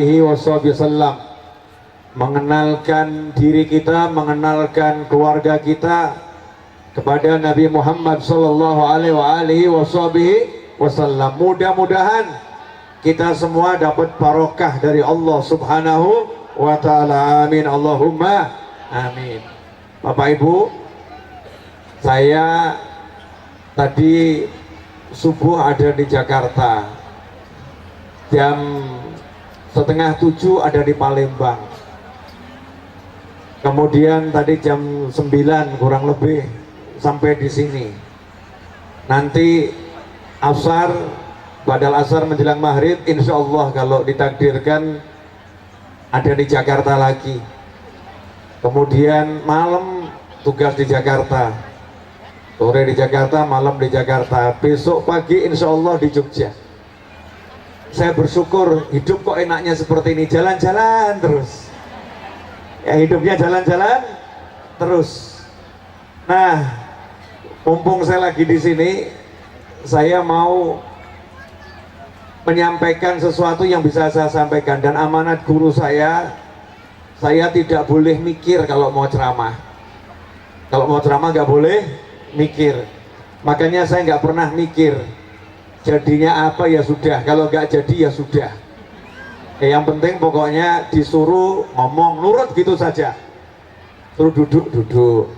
wasallam, mengenalkan diri kita, mengenalkan keluarga kita kepada Nabi Muhammad sallallahu alaihi wasallam. Mudah-mudahan kita semua dapat barokah dari Allah Subhanahu wa ta'ala. Amin, Allahumma amin. Bapak Ibu, saya tadi subuh ada di Jakarta, jam 6:30 ada di Palembang, kemudian tadi jam 9 kurang lebih sampai di sini. Nanti asar, badal asar menjelang maghrib, insya Allah kalau ditakdirkan ada di Jakarta lagi. Kemudian malam tugas di Jakarta, sore di Jakarta, malam di Jakarta, besok pagi insya Allah di Jogja. Saya bersyukur hidup kok enaknya seperti ini, jalan-jalan terus ya, hidupnya jalan-jalan terus. Nah, mumpung saya lagi di sini, saya mau menyampaikan sesuatu yang bisa saya sampaikan, dan amanat guru saya tidak boleh mikir kalau mau ceramah. Kalau mau ceramah nggak boleh mikir, makanya saya nggak pernah mikir jadinya apa, ya sudah, kalau nggak jadi ya sudah. Yang penting pokoknya disuruh ngomong nurut gitu saja. Suruh duduk,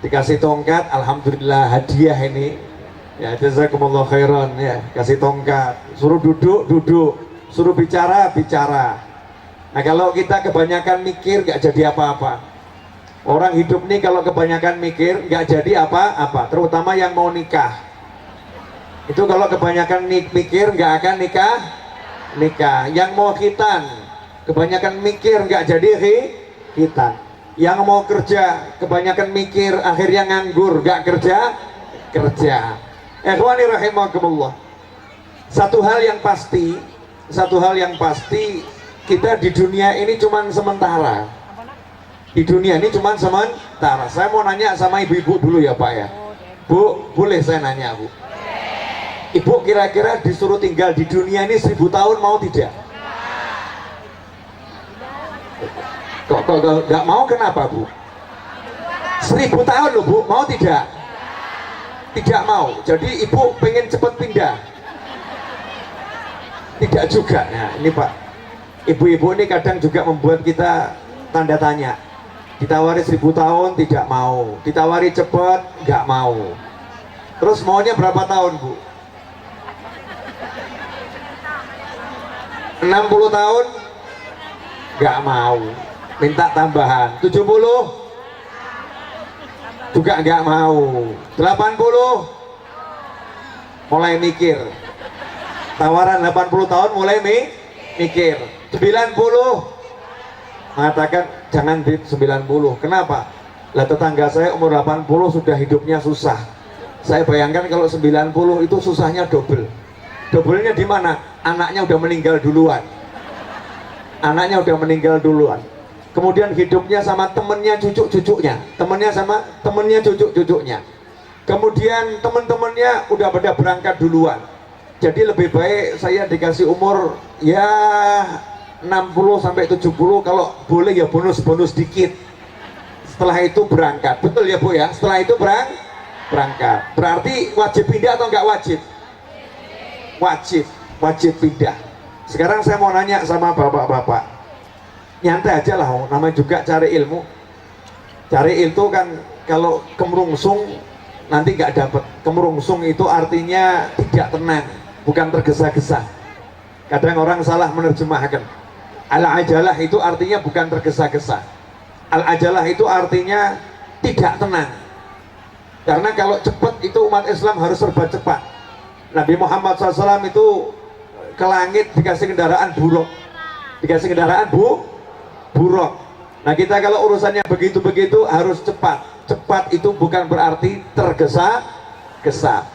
dikasih tongkat, alhamdulillah hadiah ini ya, jazakumullah khairan ya, kasih tongkat. Suruh duduk, suruh bicara. Nah, kalau kita kebanyakan mikir nggak jadi apa-apa. Orang hidup nih kalau kebanyakan mikir nggak jadi apa-apa, terutama yang mau nikah. Itu kalau kebanyakan mikir nggak akan nikah. Yang mau khitan kebanyakan mikir nggak jadi khitan. Yang mau kerja kebanyakan mikir akhirnya nganggur, nggak kerja. Ikhwani rahimakumullah. Satu hal yang pasti, kita di dunia ini cuman sementara. Di dunia ini cuman sementara. Saya mau nanya sama ibu-ibu dulu ya Pak ya. Bu, boleh saya nanya Bu? Ibu kira-kira disuruh tinggal di dunia ini 1000 tahun mau tidak? Kok nggak mau, kenapa Bu? 1000 tahun loh Bu, mau tidak? Tidak mau. Jadi ibu pengen cepat pindah? Tidak juga. Nah ini Pak, ibu-ibu ini kadang juga membuat kita tanda tanya. Ditawari 1000 tahun tidak mau, ditawari cepat nggak mau. Terus maunya berapa tahun Bu? 60 tahun nggak mau, minta tambahan. 70 juga nggak mau. 80 mulai mikir. Tawaran 80 tahun mulai mikir. 90 mengatakan jangan di 90. Kenapa? Lah tetangga saya umur 80 sudah hidupnya susah. Saya bayangkan kalau 90 itu susahnya double. Dobelnya di mana? Anaknya udah meninggal duluan. Kemudian hidupnya sama temennya, cucu-cucunya. Kemudian teman-temannya udah pada berangkat duluan. Jadi lebih baik saya dikasih umur ya 60 sampai 70, kalau boleh ya bonus dikit. Setelah itu berangkat. Betul ya Bu ya? Setelah itu berangkat. Berarti wajib pindah atau enggak wajib? Wajib pindah. Sekarang saya mau nanya sama bapak-bapak, nyantai aja lah, namanya juga cari ilmu. Cari itu kan kalau kemerungsung nanti nggak dapet. Kemerungsung itu artinya tidak tenang, bukan tergesa-gesa. Kadang orang salah menerjemahkan. Al-ajalah itu artinya bukan tergesa-gesa. Al-ajalah itu artinya tidak tenang. Karena kalau cepat itu umat Islam harus serba cepat. Nabi Muhammad SAW itu ke langit dikasih kendaraan buruk, buruk. Nah kita kalau urusannya begitu-begitu harus cepat. Cepat itu bukan berarti tergesa-gesa.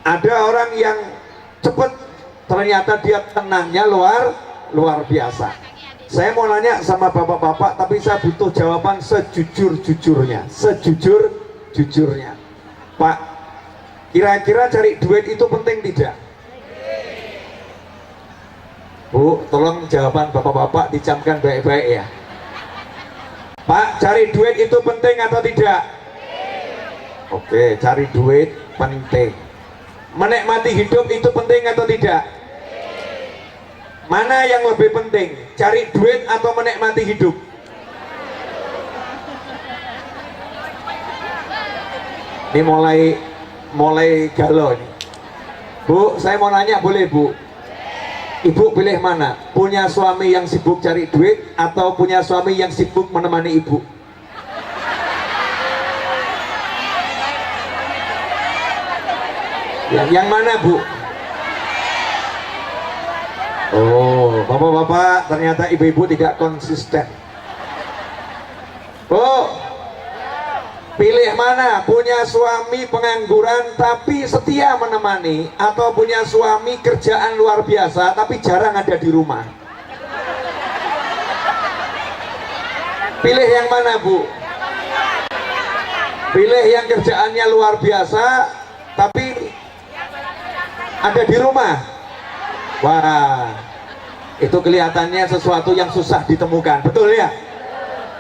Ada orang yang cepat, ternyata dia tenangnya luar biasa. Saya mau nanya sama bapak-bapak, tapi saya butuh jawaban sejujur-jujurnya. Pak, kira-kira cari duit itu penting tidak? Bu, tolong jawaban bapak-bapak dicamkan baik-baik ya. Pak, cari duit itu penting atau tidak? Oke, cari duit penting. Menikmati hidup itu penting atau tidak? Mana yang lebih penting? Cari duit atau menikmati hidup? Ini mulai galau nih. Bu, saya mau nanya boleh Bu? Ibu pilih mana? Punya suami yang sibuk cari duit atau punya suami yang sibuk menemani ibu? Yang mana Bu? Oh, bapak-bapak ternyata ibu-ibu tidak konsisten. Bu, pilih mana? Punya suami pengangguran tapi setia menemani, atau punya suami kerjaan luar biasa tapi jarang ada di rumah? Pilih yang mana Bu? Pilih yang kerjaannya luar biasa tapi ada di rumah. Wah, itu kelihatannya sesuatu yang susah ditemukan, betul ya?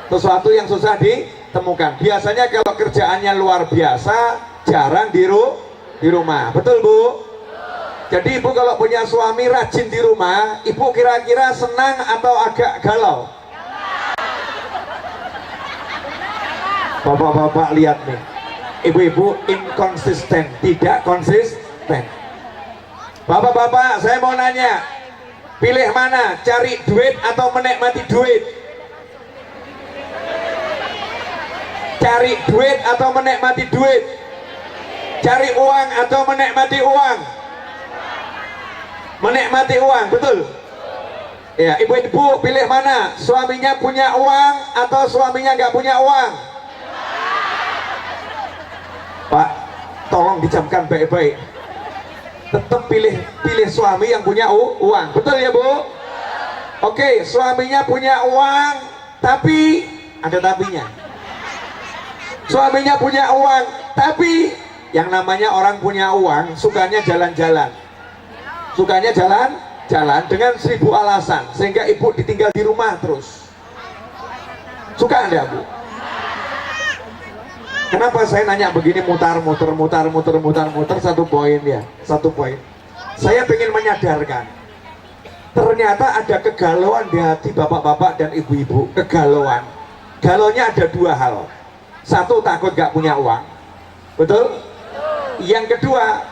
Sesuatu yang susah ditemukan. Biasanya kalau kerjaannya luar biasa jarang di rumah, betul Bu? Jadi ibu kalau punya suami rajin di rumah, ibu kira-kira senang atau agak galau? Bapak-bapak lihat nih, ibu-ibu inkonsisten, tidak konsisten. Bapak-bapak, saya mau nanya, pilih mana? Cari duit atau menikmati duit? Cari duit atau menikmati duit? Cari uang atau menikmati uang? Menikmati uang, betul? Ya, ibu-ibu pilih mana? Suaminya punya uang atau suaminya nggak punya uang? Pak, tolong dicamkan baik-baik. Tetap pilih suami yang punya uang, betul ya Bu? Oke, suaminya punya uang tapi ada tapinya. Suaminya punya uang tapi yang namanya orang punya uang sukanya jalan-jalan, sukanya jalan-jalan dengan 1000 alasan, sehingga ibu ditinggal di rumah terus. Suka enggak Bu? Kenapa saya nanya begini, mutar-muter satu poin ya, satu poin. Saya ingin menyadarkan, ternyata ada kegalauan di hati bapak-bapak dan ibu-ibu. Kegalauan, galaunya ada dua hal. Satu, takut gak punya uang, betul? Yang kedua,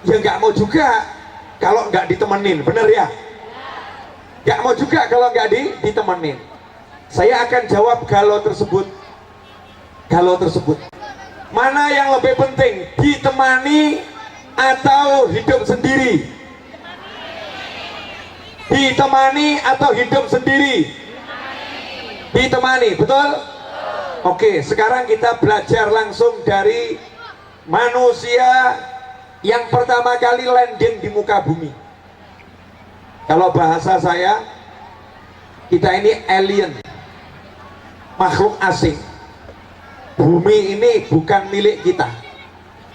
ya gak mau juga kalau gak ditemenin, bener ya? Gak mau juga kalau gak ditemenin. Saya akan jawab galau tersebut. Mana yang lebih penting, ditemani atau hidup sendiri? Ditemani atau hidup sendiri? Ditemani, betul? Oke, sekarang kita belajar langsung dari manusia yang pertama kali landing di muka bumi. Kalau bahasa saya, kita ini alien, makhluk asing. Bumi ini bukan milik kita.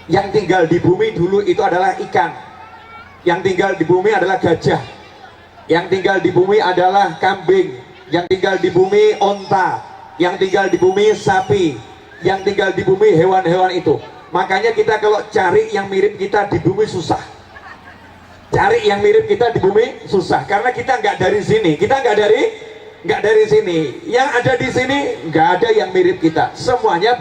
Yang tinggal di bumi dulu itu adalah ikan. Yang tinggal di bumi adalah gajah. Yang tinggal di bumi adalah kambing. Yang tinggal di bumi onta. Yang tinggal di bumi sapi. Yang tinggal di bumi hewan-hewan itu. Makanya kita kalau cari yang mirip kita di bumi susah. Cari yang mirip kita di bumi susah, karena kita nggak dari sini. Kita nggak dari sini. Yang ada di sini nggak ada yang mirip kita, semuanya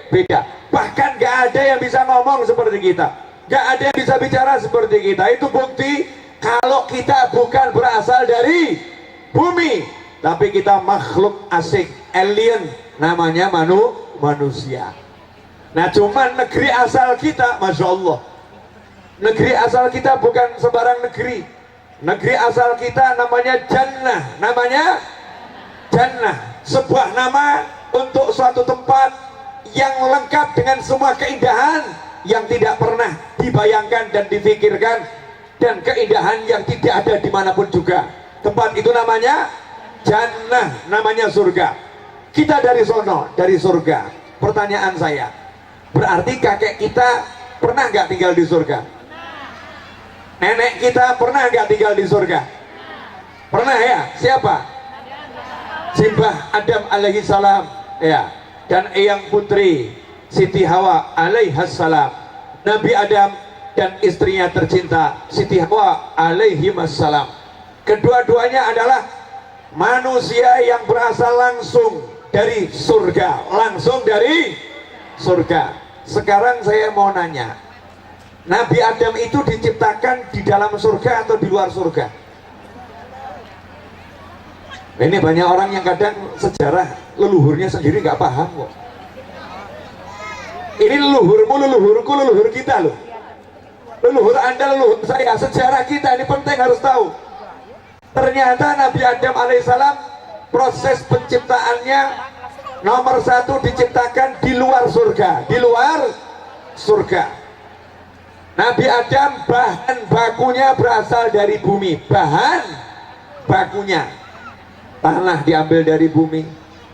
beda. Bahkan nggak ada yang bisa ngomong seperti kita, nggak ada yang bisa bicara seperti kita. Itu bukti kalau kita bukan berasal dari bumi, tapi kita makhluk asing, alien, namanya manusia. Nah, cuman negeri asal kita, Masya Allah, negeri asal kita bukan sembarang negeri. Negeri asal kita namanya Jannah. Namanya Jannah, sebuah nama untuk suatu tempat yang lengkap dengan semua keindahan yang tidak pernah dibayangkan dan difikirkan, dan keindahan yang tidak ada dimanapun juga. Tempat itu namanya Jannah, namanya surga. Kita dari sono, dari surga. Pertanyaan saya, berarti kakek kita pernah nggak tinggal di surga? Nenek kita pernah nggak tinggal di surga? Pernah ya? Siapa? Simbah Adam alaihi salam, ya, dan eyang putri Siti Hawa alaihas salam. Nabi Adam dan istrinya tercinta Siti Hawa alaihi salam. Kedua-duanya adalah manusia yang berasal langsung dari surga, langsung dari surga. Sekarang saya mau nanya, Nabi Adam itu diciptakan di dalam surga atau di luar surga? Ini banyak orang yang kadang sejarah leluhurnya sendiri nggak paham kok. Ini leluhurmu, leluhurku, leluhur kita loh. Leluhur Anda, leluhur saya, sejarah kita ini penting harus tahu. Ternyata Nabi Adam alaihissalam proses penciptaannya nomor satu diciptakan di luar surga, di luar surga. Nabi Adam bahan bakunya berasal dari bumi, bahan bakunya tanah diambil dari bumi,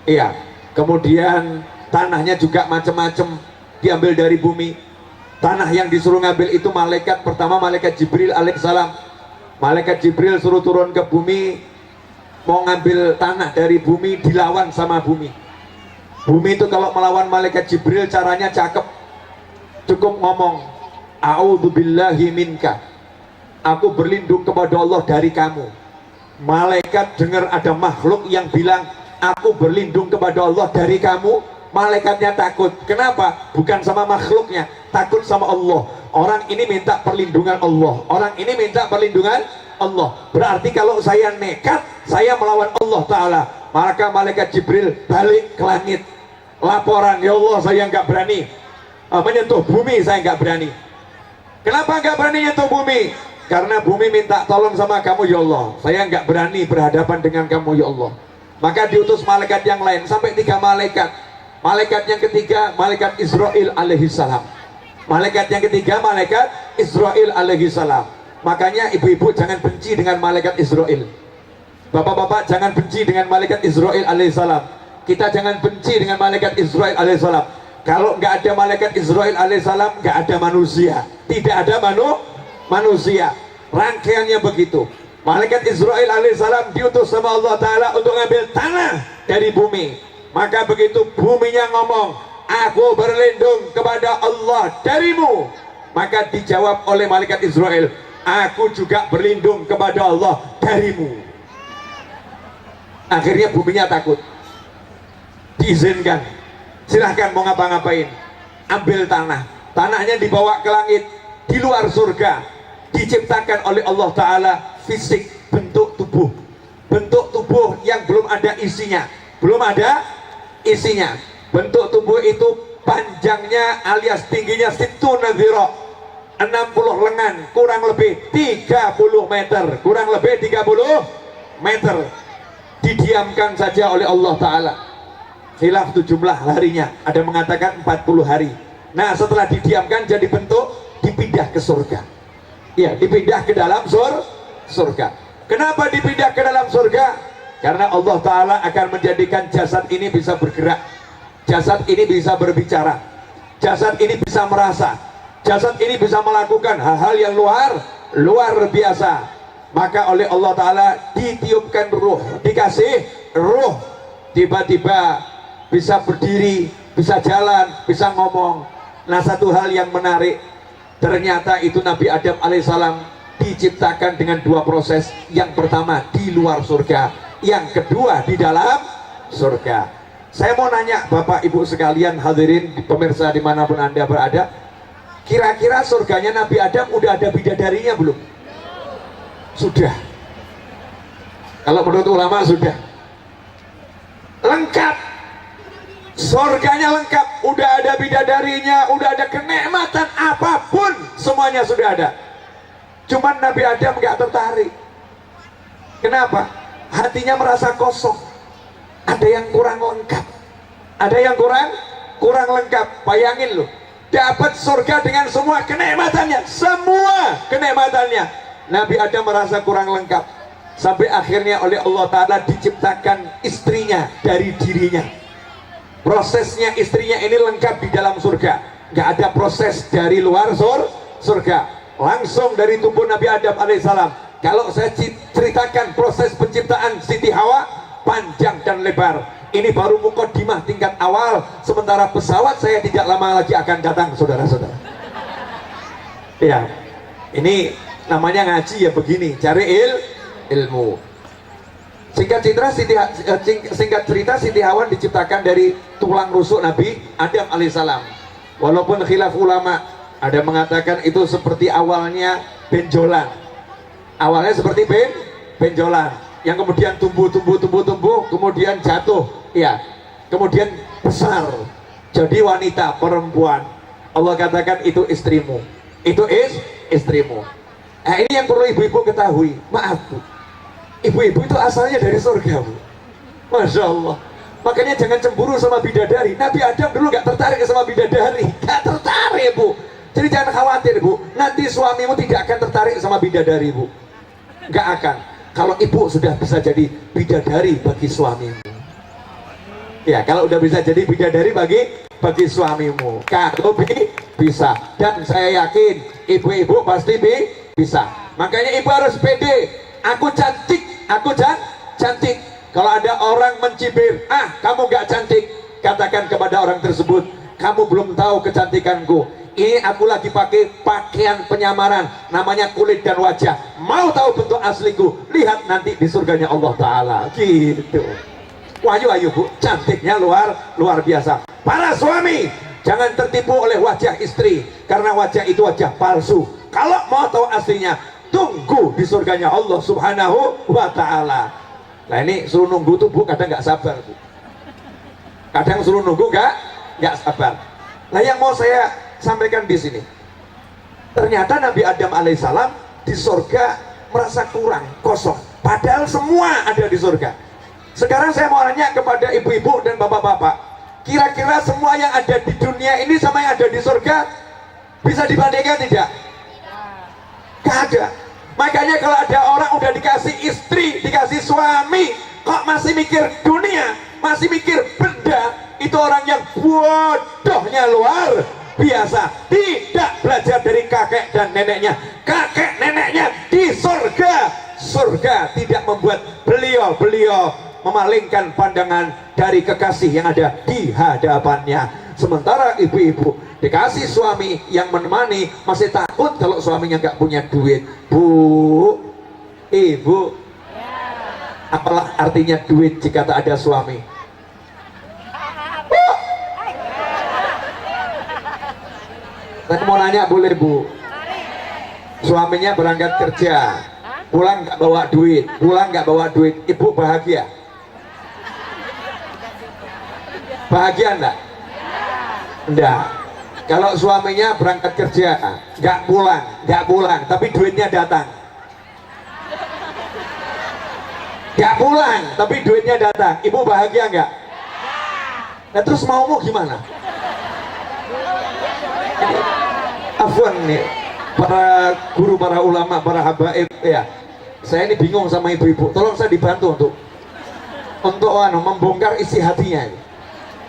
iya. Kemudian tanahnya juga macam-macam diambil dari bumi. Tanah yang disuruh ngambil itu malaikat pertama, malaikat Jibril alaihissalam. Malaikat Jibril suruh turun ke bumi, mau ngambil tanah dari bumi, dilawan sama bumi. Bumi itu kalau melawan malaikat Jibril caranya cakep, cukup ngomong a'udzubillahi minka, aku berlindung kepada Allah dari kamu. Malaikat dengar ada makhluk yang bilang aku berlindung kepada Allah dari kamu, malaikatnya takut. Kenapa? Bukan sama makhluknya, takut sama Allah. Orang ini minta perlindungan Allah, orang ini minta perlindungan Allah. Berarti kalau saya nekat, saya melawan Allah Ta'ala, maka malaikat Jibril balik ke langit, laporan, ya Allah saya nggak berani menyentuh bumi, saya nggak berani. Kenapa nggak berani menyentuh bumi? Karena bumi minta tolong sama kamu ya Allah, saya nggak berani berhadapan dengan kamu ya Allah. Maka diutus malaikat yang lain sampai 3 malaikat. Malaikat yang ketiga malaikat Israel alaihi salam. Malaikat yang ketiga malaikat Israel alaihi salam. Makanya ibu-ibu jangan benci dengan malaikat Israel. Bapak-bapak jangan benci dengan malaikat Israel alaihi salam. Kita jangan benci dengan malaikat Israel alaihi salam. Kalau nggak ada malaikat Israel alaihi salam, nggak ada manusia. Tidak ada manusia. Rangkaiannya begitu. Malaikat Israel alaihissalam diutus sama Allah Ta'ala untuk ngambil tanah dari bumi. Maka begitu buminya ngomong, aku berlindung kepada Allah darimu, maka dijawab oleh malaikat Israel, aku juga berlindung kepada Allah darimu. Akhirnya buminya takut, diizinkan, silahkan mau ngapa-ngapain, ambil tanah. Tanahnya dibawa ke langit, di luar surga diciptakan oleh Allah Ta'ala fisik, bentuk tubuh yang belum ada isinya, bentuk tubuh itu panjangnya alias tingginya situna dzira, 60 lengan, kurang lebih 30 meter, didiamkan saja oleh Allah Ta'ala. Khilaf itu jumlah harinya, ada mengatakan 40 hari. Nah setelah didiamkan jadi bentuk, dipindah ke surga. Ya, dipindah ke dalam surga. Kenapa dipindah ke dalam surga? Karena Allah Ta'ala akan menjadikan jasad ini bisa bergerak, jasad ini bisa berbicara, jasad ini bisa merasa, jasad ini bisa melakukan hal-hal yang luar biasa. Maka oleh Allah Ta'ala ditiupkan ruh, dikasih ruh, tiba-tiba bisa berdiri, bisa jalan, bisa ngomong. Nah satu hal yang menarik, ternyata itu Nabi Adam alaihissalam diciptakan dengan 2 proses. Yang pertama di luar surga, yang kedua di dalam surga. Saya mau nanya Bapak Ibu sekalian, hadirin pemirsa dimanapun Anda berada, kira-kira surganya Nabi Adam udah ada bidadarinya belum? Sudah. Kalau menurut ulama sudah lengkap. Surganya lengkap, udah ada bidadarinya, udah ada kenikmatan apapun, semuanya sudah ada. Cuman Nabi Adam nggak tertarik. Kenapa? Hatinya merasa kosong. Ada yang kurang lengkap. Ada yang kurang lengkap. Bayangin loh, dapat surga dengan semua kenikmatannya, Nabi Adam merasa kurang lengkap. Sampai akhirnya oleh Allah Ta'ala diciptakan istrinya dari dirinya. Prosesnya istrinya ini lengkap di dalam surga, nggak ada proses dari luar surga, langsung dari tubuh Nabi Adam alaihissalam. Kalau saya ceritakan proses penciptaan Siti Hawa panjang dan lebar. Ini baru mukadimah tingkat awal, sementara pesawat saya tidak lama lagi akan datang, saudara-saudara. Ya, ini namanya ngaji ya begini, cari ilmu. Singkat cerita Siti Hawa diciptakan dari tulang rusuk Nabi Adam alaihissalam. Walaupun khilaf ulama, ada mengatakan itu seperti awalnya benjolan. Awalnya seperti benjolan yang kemudian tumbuh, kemudian jatuh, ya, kemudian besar jadi wanita, perempuan. Allah katakan itu istrimu, itu istrimu. Nah, ini yang perlu ibu-ibu ketahui. Maaf Bu, ibu-ibu itu asalnya dari surga Bu. Masya Allah. Makanya jangan cemburu sama bidadari. Nabi Adam dulu gak tertarik sama bidadari, gak tertarik Bu. Jadi jangan khawatir Bu, nanti suamimu tidak akan tertarik sama bidadari Bu, gak akan. Kalau ibu sudah bisa jadi bidadari bagi suamimu, ya, kalau udah bisa jadi bidadari bagi suamimu, kalau bisa, dan saya yakin ibu-ibu pasti bisa. Makanya ibu harus pede. Aku cantik, cantik. Kalau ada orang mencibir, kamu gak cantik, katakan kepada orang tersebut, kamu belum tahu kecantikanku. Ini aku lagi pakai pakaian penyamaran, namanya kulit dan wajah. Mau tahu bentuk asliku? Lihat nanti di surganya Allah Ta'ala. Gitu. Ayo Bu, cantiknya luar biasa. Para suami, jangan tertipu oleh wajah istri, karena wajah itu wajah palsu. Kalau mau tahu aslinya, tunggu di surganya Allah Subhanahu wa Ta'ala. Nah ini suruh nunggu tuh Bu, kadang nggak sabar Bu. Kadang suruh nunggu nggak sabar. Nah yang mau saya sampaikan di sini, ternyata Nabi Adam alaihissalam di surga merasa kurang, kosong, padahal semua ada di surga. Sekarang saya mau nanya kepada ibu-ibu dan bapak-bapak, kira-kira semua yang ada di dunia ini sama yang ada di surga bisa dibandingkan tidak? Gak ada. Makanya kalau ada orang udah dikasih istri, dikasih suami, kok masih mikir dunia, masih mikir benda, itu orang yang bodohnya luar biasa, tidak belajar dari kakek dan neneknya. Kakek neneknya di surga tidak membuat beliau memalingkan pandangan dari kekasih yang ada di hadapannya. Sementara ibu-ibu dikasih suami yang menemani, masih takut kalau suaminya nggak punya duit. Bu, ibu, apalah artinya duit jika tak ada suami? Saya mau nanya, boleh Bu? Suaminya berangkat kerja, pulang nggak bawa duit, ibu bahagia? Bahagia enggak? Enggak. Kalau suaminya berangkat kerja, nggak pulang, tapi duitnya datang. Nggak pulang, tapi duitnya datang, ibu bahagia nggak? Nah terus maumu gimana? Afwan nih, para guru, para ulama, para habaib, ya, saya ini bingung sama ibu-ibu. Tolong saya dibantu untuk membongkar isi hatinya.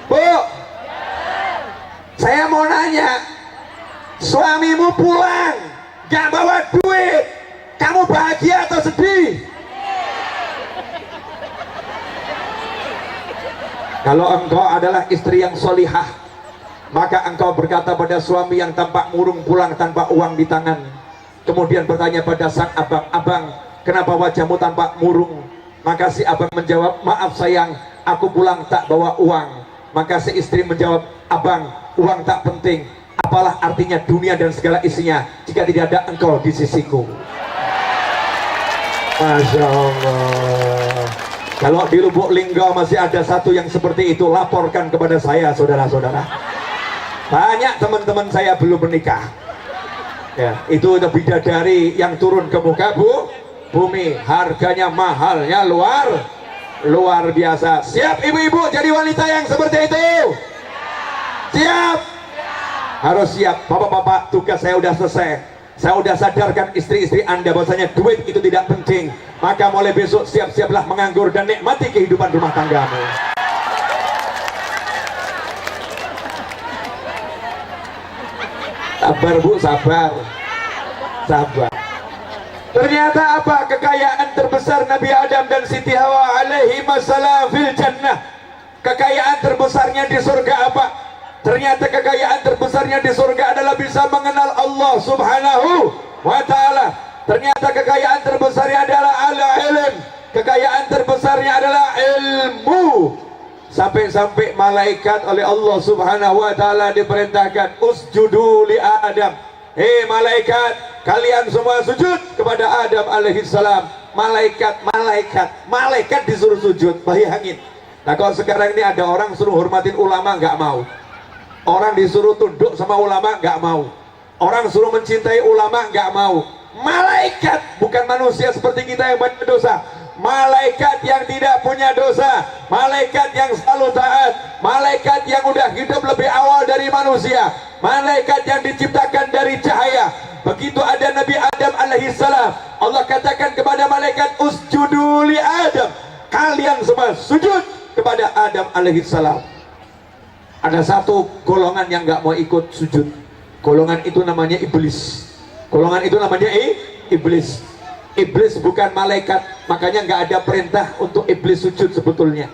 Bu, saya mau nanya, suamimu pulang gak bawa duit, kamu bahagia atau sedih? Kalau engkau adalah istri yang solihah, maka engkau berkata pada suami yang tampak murung pulang tanpa uang di tangan, kemudian bertanya pada sang abang, abang, kenapa wajahmu tampak murung? Maka si abang menjawab, maaf sayang, aku pulang tak bawa uang. Maka si istri menjawab, abang, uang tak penting, apalah artinya dunia dan segala isinya jika tidak ada engkau di sisiku. Masya Allah. Kalau di Lubuk Linggau masih ada satu yang seperti itu, laporkan kepada saya, saudara-saudara. Banyak teman-teman saya belum menikah, ya, itu bidadari yang turun ke muka bumi, harganya mahalnya luar biasa. Siap ibu-ibu jadi wanita yang seperti itu? Siap? Harus siap. Bapak-bapak, tugas saya udah selesai. Saya udah sadarkan istri-istri Anda bahwasanya duit itu tidak penting. Maka mulai besok siap-siaplah menganggur dan nikmati kehidupan rumah tanggamu. Sabar Bu, sabar. Ternyata apa? Kekayaan terbesar Nabi Adam dan Siti Hawa alaihi wassalam fil jannah. Kekayaan terbesarnya di surga apa? Ternyata kekayaan terbesarnya di surga adalah bisa mengenal Allah subhanahu wa ta'ala. Ternyata kekayaan terbesarnya adalah al-ilm. Kekayaan terbesarnya adalah ilmu. Sampai-sampai malaikat oleh Allah subhanahu wa ta'ala diperintahkan, usjudu li Adam. Hei malaikat, kalian semua sujud kepada Adam alaihissalam. Malaikat disuruh sujud. Bayangin. Nah kalau sekarang ini ada orang suruh hormatin ulama, nggak mau. Orang disuruh tunduk sama ulama, nggak mau. Orang suruh mencintai ulama, nggak mau. Malaikat, bukan manusia seperti kita yang banyak dosa. Malaikat yang tidak punya dosa, malaikat yang selalu taat, malaikat yang udah hidup lebih awal dari manusia, malaikat yang diciptakan dari cahaya. Begitu ada Nabi Adam alaihissalam, Allah katakan kepada malaikat, usjudu li Adam. Kalian semua sujud kepada Adam alaihissalam. Ada satu golongan yang nggak mau ikut sujud. Golongan itu namanya iblis. Golongan itu namanya iblis. Iblis bukan malaikat, makanya nggak ada perintah untuk iblis sujud sebetulnya.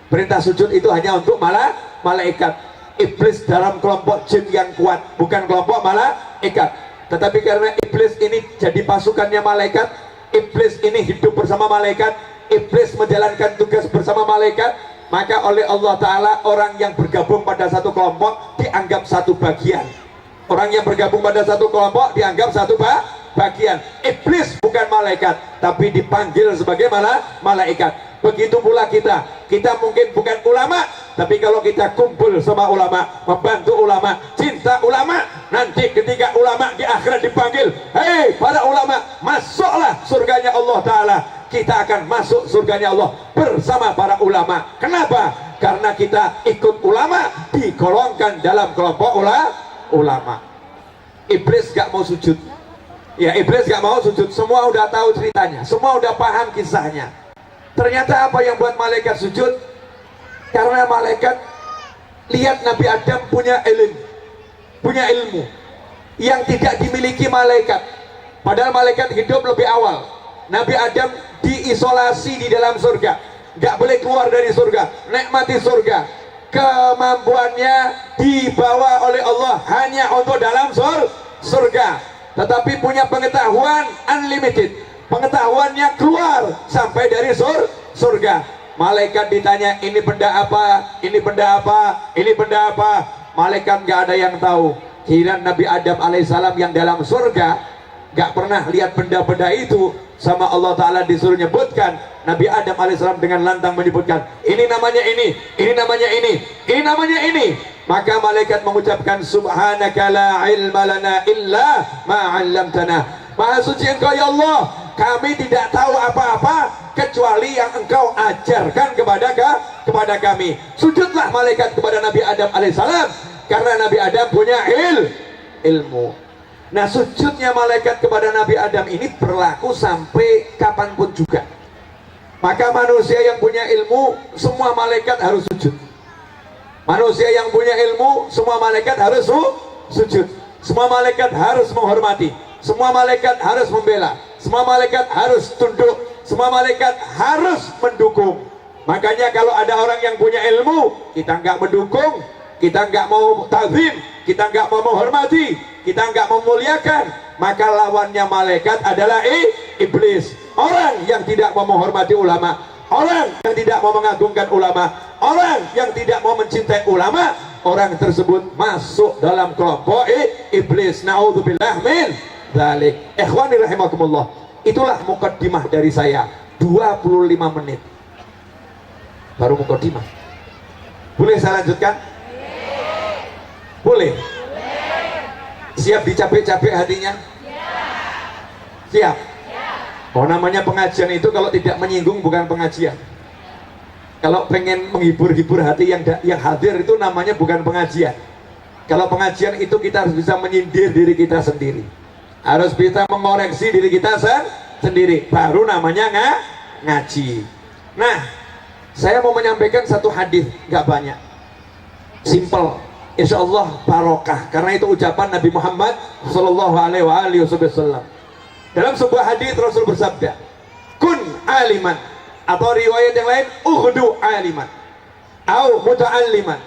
Perintah sujud itu hanya untuk malaikat. Iblis dalam kelompok jin yang kuat, bukan kelompok malaikat. Tetapi karena iblis ini jadi pasukannya malaikat, iblis ini hidup bersama malaikat, iblis menjalankan tugas bersama malaikat, maka oleh Allah Ta'ala orang yang bergabung pada satu kelompok dianggap satu bagian. Orang yang bergabung pada satu kelompok dianggap satu bagian. Iblis bukan malaikat, tapi dipanggil sebagai malaikat. Begitu pula kita mungkin bukan ulama, tapi kalau kita kumpul sama ulama, membantu ulama, cinta ulama, nanti ketika ulama di akhirat dipanggil, hei para ulama, masuklah surganya Allah Ta'ala. Kita akan masuk surganya Allah bersama para ulama. Kenapa? Karena kita ikut ulama, digolongkan dalam kelompok ulama. Iblis gak mau sujud. Ya, iblis gak mau sujud. Semua udah tahu ceritanya, semua udah paham kisahnya. Ternyata apa yang buat malaikat sujud? Karena malaikat lihat Nabi Adam punya ilmu yang tidak dimiliki malaikat. Padahal malaikat hidup lebih awal. Nabi Adam diisolasi di dalam surga, gak boleh keluar dari surga, nikmati surga. Kemampuannya dibawa oleh Allah hanya untuk dalam surga, tetapi punya pengetahuan unlimited. Pengetahuannya keluar sampai dari surga. Malaikat ditanya, ini benda apa, ini benda apa, ini benda apa. Malaikat gak ada yang tahu. Kira Nabi Adam alaihissalam yang dalam surga gak pernah lihat benda-benda itu. Sama Allah Ta'ala disuruh nyebutkan, Nabi Adam alaihissalam dengan lantang menyebutkan, ini namanya ini, ini namanya ini, ini namanya ini. Maka malaikat mengucapkan, subhanaka la ilma lana illa ma 'allamtana. Maha suci engkau ya Allah, kami tidak tahu apa-apa kecuali yang engkau ajarkan kepada kami. Sujudlah malaikat kepada Nabi Adam alaihissalam, karena Nabi Adam punya ilmu. Nah, sujudnya malaikat kepada Nabi Adam ini berlaku sampai kapanpun juga. Maka manusia yang punya ilmu, semua malaikat harus sujud. Manusia yang punya ilmu, semua malaikat harus sujud. Semua malaikat harus menghormati. Semua malaikat harus membela. Semua malaikat harus tunduk. Semua malaikat harus mendukung. Makanya kalau ada orang yang punya ilmu, kita nggak mendukung, kita nggak mau ta'zim, kita nggak mau menghormati, kita nggak memuliakan, maka lawannya malaikat adalah iblis. Orang yang tidak mau menghormati ulama, orang yang tidak mau mengagungkan ulama, orang yang tidak mau mencintai ulama, orang tersebut masuk dalam kelompok iblis. Na'udzubillah min dzalik. Ikhwani rahimakumullah. Itulah mukaddimah dari saya. 25 menit baru mukaddimah. Boleh saya lanjutkan? Boleh? Siap dicapek-capek hatinya? Siap? Oh, namanya pengajian itu kalau tidak menyinggung bukan pengajian. Kalau pengen menghibur-hibur hati yang hadir itu namanya bukan pengajian. Kalau pengajian itu kita harus bisa menyindir diri kita sendiri, harus bisa mengoreksi diri kita sendiri, baru namanya ngaji. Nah, saya mau menyampaikan satu hadis, nggak banyak, simple, insya Allah barokah, karena itu ucapan Nabi Muhammad Sallallahu Alaihi Wasallam. Dalam sebuah hadis Rasul bersabda, kun aliman, atau riwayat yang lain ukhdu aliman, au muta'alliman,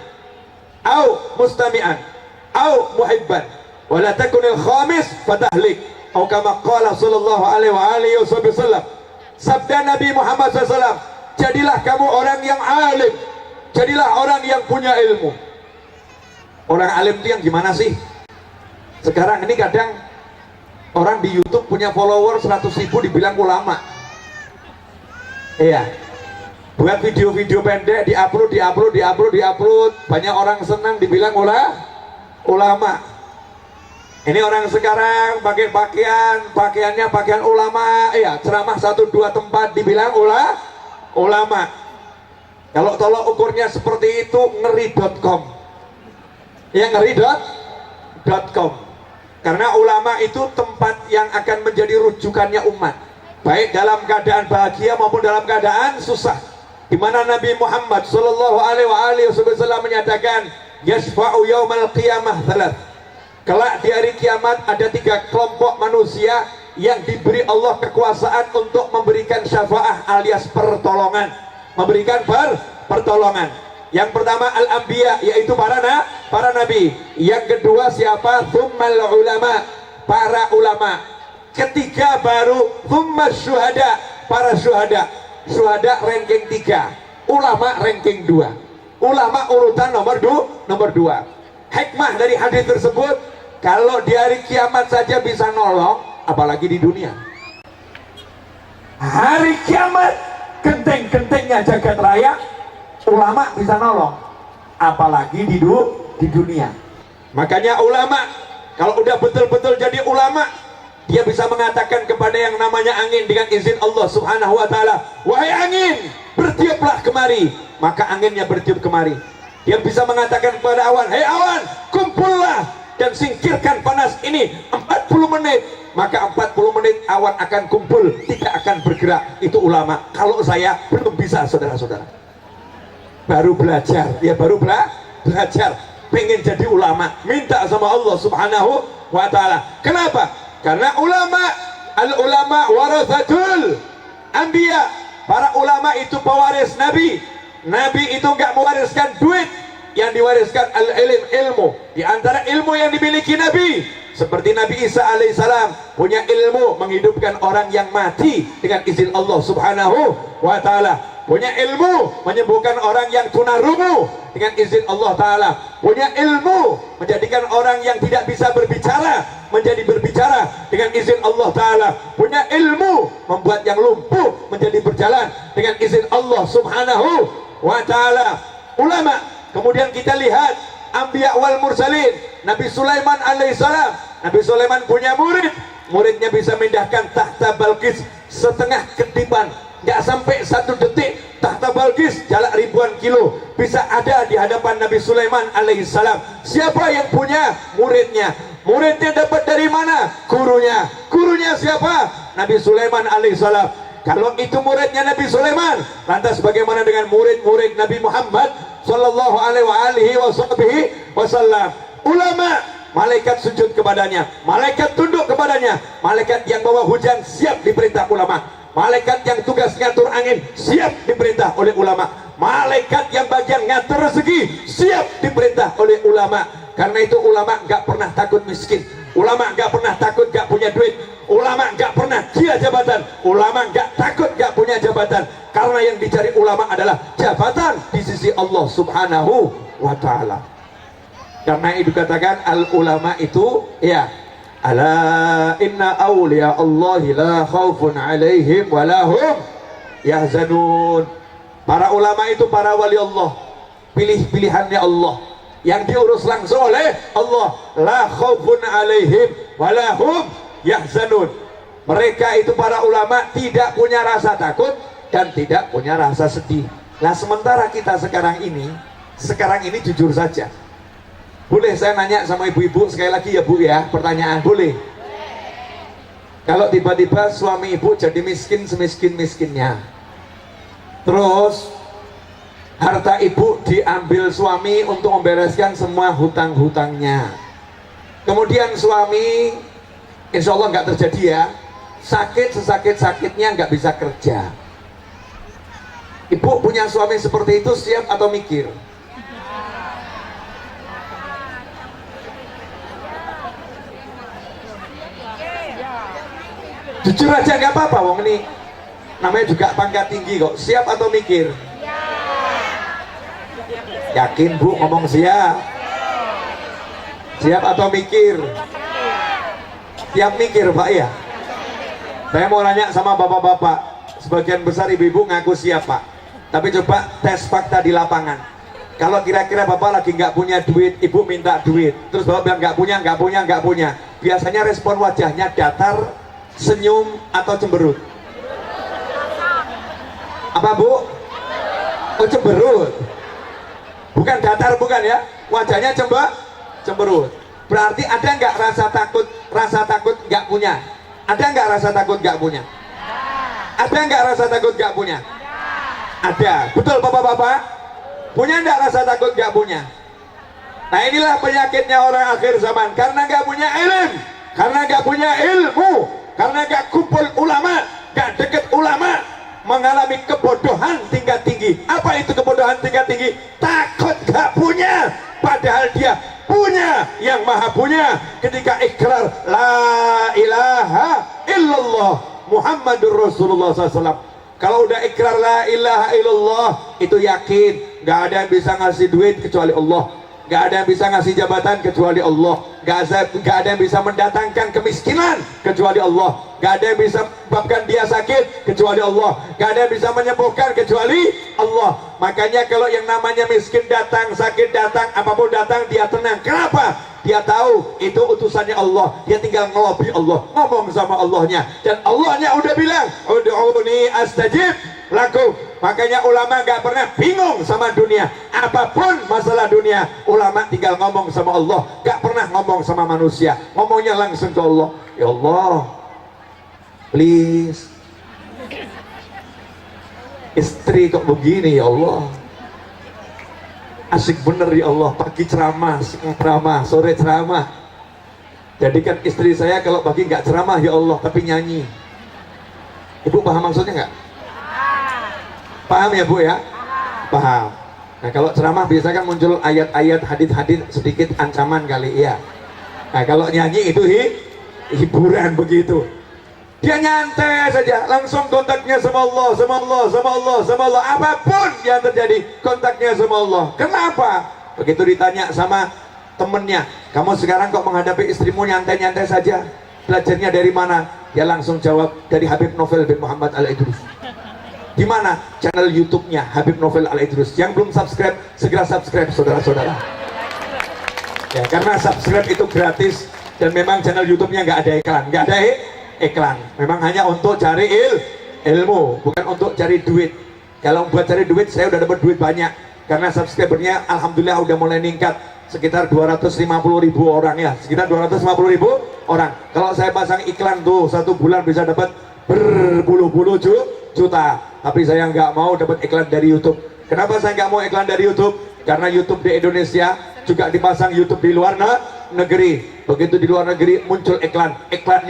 au mustami'an, au muhibban, wala takunil khamis fatahlik, atau kama qala sallallahu alaihi wasallam. Sabda Nabi Muhammad SAW, jadilah kamu orang yang alim, jadilah orang yang punya ilmu. Orang alim itu yang gimana sih? Sekarang ini kadang orang di YouTube punya follower 100.000 dibilang ulama. Iya, buat video-video pendek diupload, banyak orang senang dibilang ulama. Ini orang sekarang pakai pakaiannya pakaian ulama, iya, ceramah 1-2 tempat dibilang ulama. Kalau tolok ukurnya seperti itu, ngeri.com. Ya, ngeri.com. Karena ulama itu tempat yang akan menjadi rujukannya umat, baik dalam keadaan bahagia maupun dalam keadaan susah. Di mana Nabi Muhammad sallallahu alaihi wasallam menyatakan, yashfa'u yaumal qiyamah thalath. Kelak di hari kiamat ada 3 kelompok manusia yang diberi Allah kekuasaan untuk memberikan syafaah alias pertolongan, memberikan pertolongan. Yang pertama al-anbiya, yaitu para nabi. Yang kedua siapa? Tsummal ulama, para ulama. Ketiga baru tsummas syuhada, para syuhada. Syuhada ranking 3, ulama ranking 2. Ulama urutan nomor 2. Hikmah dari hadis tersebut, kalau di hari kiamat saja bisa nolong, apalagi di dunia. Hari kiamat, genteng-gentengnya jagat raya, ulama bisa nolong, apalagi di dunia. Makanya ulama, kalau udah betul-betul jadi ulama, dia bisa mengatakan kepada yang namanya angin dengan izin Allah subhanahu wa ta'ala, wahai angin, bertiuplah kemari, maka anginnya bertiup kemari. Dia bisa mengatakan kepada awan, hei awan, kumpullah dan singkirkan panas ini 40 menit, maka 40 menit awan akan kumpul, tidak akan bergerak. Itu ulama. Kalau saya belum bisa, saudara-saudara, baru belajar, ya baru belajar, pengen jadi ulama, minta sama Allah subhanahu wa ta'ala. Kenapa? Karena al-ulama warathatul anbiya, para ulama itu pewaris nabi. Nabi itu enggak mewariskan duit, yang diwariskan ilmu. Di antara ilmu yang dimiliki Nabi, seperti Nabi Isa alaihissalam punya ilmu menghidupkan orang yang mati dengan izin Allah subhanahu wa ta'ala, punya ilmu menyembuhkan orang yang tunarungu dengan izin Allah ta'ala, punya ilmu menjadikan orang yang tidak bisa berbicara menjadi berbicara dengan izin Allah ta'ala, punya ilmu membuat yang lumpuh menjadi berjalan dengan izin Allah subhanahu wa ta'ala. Ulama. Kemudian kita lihat anbiya wal mursalin, Nabi Sulaiman alaihissalam. Nabi Sulaiman punya muridnya bisa memindahkan tahta Balqis setengah kedipan, nggak sampai 1 detik. Tahta Balqis jarak ribuan kilo bisa ada di hadapan Nabi Sulaiman alaihissalam. Siapa yang punya? Muridnya. Muridnya dapat dari mana? Gurunya siapa? Nabi Sulaiman alaihissalam. Kalau itu muridnya Nabi Sulaiman, lantas bagaimana dengan murid-murid Nabi Muhammad sallallahu alaihi wasallam? Ulama, malaikat sujud kepadanya, malaikat tunduk kepadanya, malaikat yang bawa hujan siap diperintah ulama, malaikat yang tugas ngatur angin siap diperintah oleh ulama, malaikat yang bagian ngatur rezeki siap diperintah oleh ulama. Karena itu ulama gak pernah takut miskin, ulama gak pernah takut gak punya duit, ulama gak pernah gila jabatan, ulama gak takut gak punya jabatan. Karena yang dicari ulama adalah jabatan di sisi Allah subhanahu wa ta'ala. Karena itu katakan al ulama itu, ya, ala inna awliya Allahi la khawfun alaihim walahum yahzanun. Para ulama itu para wali Allah, pilih-pilihannya Allah, yang diurus langsung oleh Allah. La khaufun alaihim walahum yahzanun. Mereka itu para ulama tidak punya rasa takut dan tidak punya rasa sedih. Nah, sementara kita sekarang ini jujur saja, boleh saya nanya sama ibu-ibu sekali lagi ya Bu ya, pertanyaan boleh? Kalau tiba-tiba suami ibu jadi miskin semiskin-miskinnya, terus harta ibu diambil suami untuk membereskan semua hutang-hutangnya, kemudian suami insya Allah nggak terjadi ya, sakit sesakit-sakitnya nggak bisa kerja. Ibu punya suami seperti itu siap atau mikir? Jujur aja nggak apa-apa, wong ini namanya juga pangkat tinggi kok. Siap atau mikir? Yakin Bu ngomong siap? Siap atau mikir? Siap mikir Pak ya? Saya mau nanya sama bapak-bapak, sebagian besar ibu-ibu ngaku siap Pak, tapi coba tes fakta di lapangan. Kalau kira-kira bapak lagi nggak punya duit, ibu minta duit, terus bapak bilang nggak punya, biasanya respon wajahnya datar, senyum, atau cemberut? Apa Bu? Oh cemberut, bukan datar, bukan ya, wajahnya cemberut. Berarti ada nggak rasa takut nggak punya? Ada nggak rasa takut nggak punya? Ada nggak rasa takut nggak punya? Ada, betul bapak-bapak? Punya nggak rasa takut nggak punya? Nah inilah penyakitnya orang akhir zaman, karena nggak punya ilmu, karena nggak punya ilmu, karena nggak kumpul ulama, nggak deket ulama, mengalami kebodohan tingkat tinggi. Apa itu kebodohan tingkat tinggi? Takut nggak punya, padahal dia punya yang maha punya. Ketika ikrar la ilaha illallah Muhammadur Rasulullah SAW, kalau udah ikrar la ilaha illallah, itu yakin gak ada yang bisa ngasih duit kecuali Allah, gak ada yang bisa ngasih jabatan kecuali Allah, gak ada yang bisa mendatangkan kemiskinan kecuali Allah, gak ada yang bisa menyebabkan dia sakit kecuali Allah, gak ada yang bisa menyembuhkan kecuali Allah. Makanya kalau yang namanya miskin datang, sakit datang, apapun datang, dia tenang. Kenapa? Dia tahu itu utusannya Allah, dia tinggal ngelobi Allah, ngomong sama Allahnya, dan Allahnya udah bilang ud'uni astajib lakum. Makanya ulama gak pernah bingung sama dunia, apapun masalah dunia, ulama tinggal ngomong sama Allah, gak pernah ngomong sama manusia, ngomongnya langsung ke Allah. Ya Allah, please, istri kok begini ya Allah, asik bener ya Allah, pagi ceramah, siang ceramah, sore ceramah. Jadikan istri saya kalau pagi nggak ceramah ya Allah, tapi nyanyi. Ibu paham maksudnya nggak? Paham ya Bu ya? Paham. Nah kalau ceramah biasa kan muncul ayat-ayat, hadis-hadis sedikit ancaman kali ya. Nah kalau nyanyi itu hiburan begitu. Dia nyantai saja, langsung kontaknya sama Allah, sama Allah, sama Allah, sama Allah. Apapun yang terjadi, kontaknya sama Allah. Kenapa? Begitu ditanya sama temennya, kamu sekarang kok menghadapi istrimu nyantai-nyantai saja, belajarnya dari mana? Dia langsung jawab, dari Habib Novel bin Muhammad Al-Idrus. Di mana? Channel YouTube-nya Habib Novel Al-Idrus. Yang belum subscribe, segera subscribe saudara-saudara. Ya, karena subscribe itu gratis, dan memang channel YouTube-nya nggak ada iklan, nggak ada iklan, memang hanya untuk cari ilmu, bukan untuk cari duit. Kalau buat cari duit, saya udah dapat duit banyak, karena subscribernya alhamdulillah udah mulai ningkat, sekitar 250.000 orang ya, sekitar 250.000 orang. Kalau saya pasang iklan tuh, satu bulan bisa dapat berpuluh-puluh juta. Tapi saya nggak mau dapat iklan dari YouTube. Kenapa saya nggak mau iklan dari YouTube? Karena YouTube di Indonesia juga dipasang YouTube di luar negeri. Begitu di luar negeri muncul iklan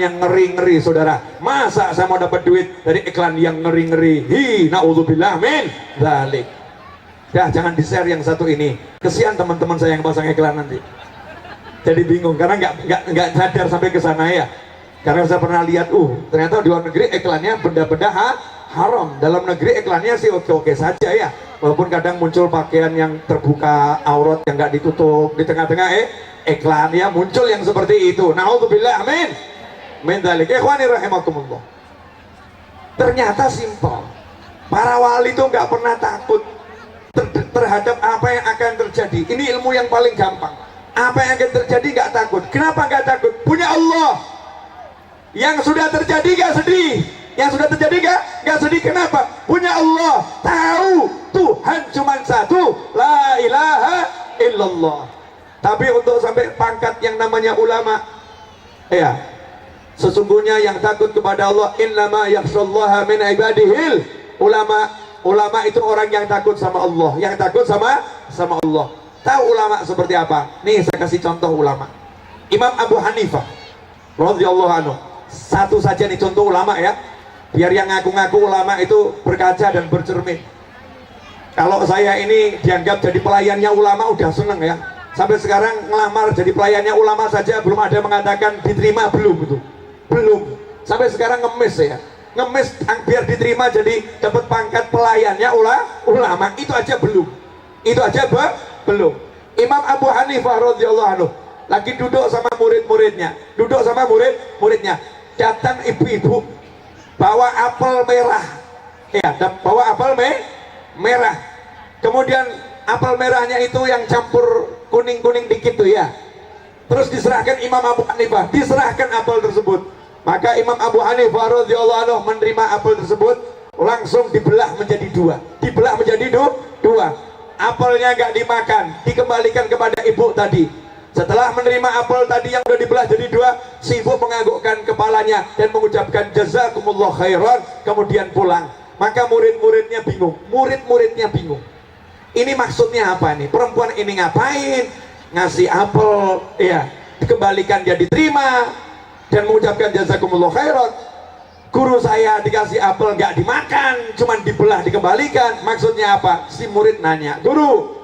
yang ngeri-ngeri saudara. Masa saya mau dapat duit dari iklan yang ngeri-ngeri? Na'udzubillah min dzalik. Dah, jangan di-share yang satu ini. Kesian teman-teman saya yang pasang iklan nanti. Jadi bingung karena nggak sadar sampai ke sana ya. Karena saya pernah lihat, ternyata di luar negeri iklannya benda-benda haram. Dalam negeri iklannya sih oke-oke saja ya. Walaupun kadang muncul pakaian yang terbuka, aurat yang nggak ditutup di tengah-tengah iklan ya, muncul yang seperti itu. Na'udzubillah amin min dzalik. Ikhwani rahimakumullah. Ternyata simpel. Para wali itu nggak pernah takut terhadap apa yang akan terjadi. Ini ilmu yang paling gampang. Apa yang akan terjadi nggak takut. Kenapa nggak takut? Punya Allah. Yang sudah terjadi nggak sedih. Yang sudah terjadi nggak sedih. Kenapa? Punya Allah. Tahu Tuhan cuma satu, la ilaha illallah. Tapi untuk sampai pangkat yang namanya ulama, ya, sesungguhnya yang takut kepada Allah, innama yakhshallaha min ibadihil ulama. Ulama itu orang yang takut sama Allah, yang takut sama Allah. Tahu ulama seperti apa? Nih saya kasih contoh ulama. Imam Abu Hanifah radhiyallahu anhu. Satu saja nih contoh ulama ya, biar yang ngaku-ngaku ulama itu berkaca dan bercermin. Kalau saya ini dianggap jadi pelayannya ulama udah seneng ya. Sampai sekarang ngelamar jadi pelayannya ulama saja belum ada mengatakan diterima, belum itu. Belum. Sampai sekarang ngemis ya. Ngemis biar diterima jadi dapat pangkat pelayannya ulama, itu aja belum. Itu aja belum. Imam Abu Hanifah radhiyallahu anhu lagi duduk sama murid-muridnya, datang ibu-ibu bawa apel merah, ya, bawa apel merah. Kemudian apel merahnya itu yang campur kuning-kuning dikit tuh ya. Terus diserahkan Imam Abu Hanifah, diserahkan apel tersebut. Maka Imam Abu Hanifah radhiyallahu anhu menerima apel tersebut, langsung dibelah menjadi dua. Dua. Apelnya nggak dimakan, dikembalikan kepada ibu tadi. Setelah menerima apel tadi yang sudah dibelah jadi dua, si ibu menganggukkan kepalanya dan mengucapkan jazakumullah khairan, kemudian pulang. Maka murid-muridnya bingung. Ini maksudnya apa nih? Perempuan ini ngapain? Ngasih apel, ya, dikembalikan dia diterima dan mengucapkan jazakumullah khairan. Guru saya dikasih apel nggak dimakan, cuman dibelah dikembalikan. Maksudnya apa? Si murid nanya, guru,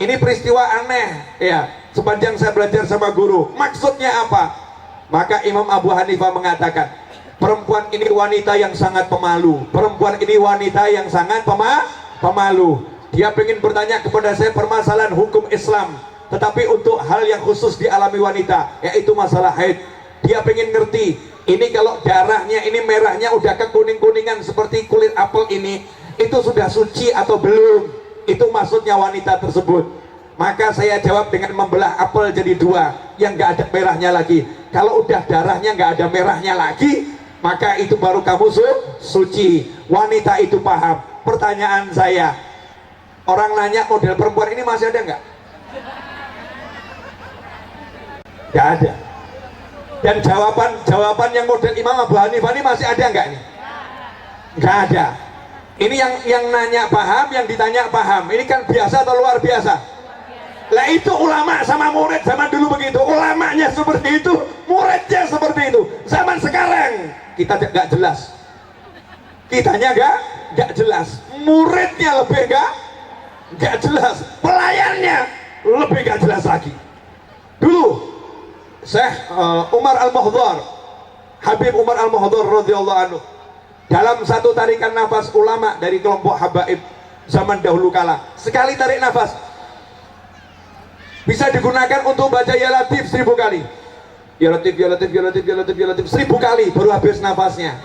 ini peristiwa aneh ya, sepanjang saya belajar sama guru, maksudnya apa? Maka Imam Abu Hanifah mengatakan, perempuan ini wanita yang sangat pemalu. Dia ingin bertanya kepada saya permasalahan hukum Islam, tetapi untuk hal yang khusus dialami wanita, yaitu masalah haid. Dia ingin ngerti, ini kalau darahnya ini merahnya udah kekuning-kuningan seperti kulit apel ini, itu sudah suci atau belum? Itu maksudnya wanita tersebut. Maka saya jawab dengan membelah apel jadi dua, yang nggak ada merahnya lagi. Kalau udah darahnya nggak ada merahnya lagi, maka itu baru kamu suci. Wanita itu paham. Pertanyaan saya, orang nanya model perempuan ini masih ada nggak? Nggak ada. Dan jawaban yang model Imam Abu Hanifah ini masih ada nggak nih? Nggak ada. Ini yang nanya paham, yang ditanya paham. Ini kan biasa atau luar biasa? Lah itu ulama sama murid zaman dulu begitu. Ulamanya seperti itu, muridnya seperti itu. Zaman sekarang kita nggak jelas. Kitanya nggak jelas. Muridnya lebih nggak jelas. Pelayannya lebih nggak jelas lagi. Dulu Syekh Umar Al-Muhdhar, Habib Umar Al-Muhdhar radhiyallahu anhu, dalam satu tarikan nafas ulama dari kelompok habaib zaman dahulu kala, sekali tarik nafas bisa digunakan untuk baca ya latif 1000 kali. Ya latif, ya latif, ya latif, ya latif, ya latif 1000 kali baru habis nafasnya.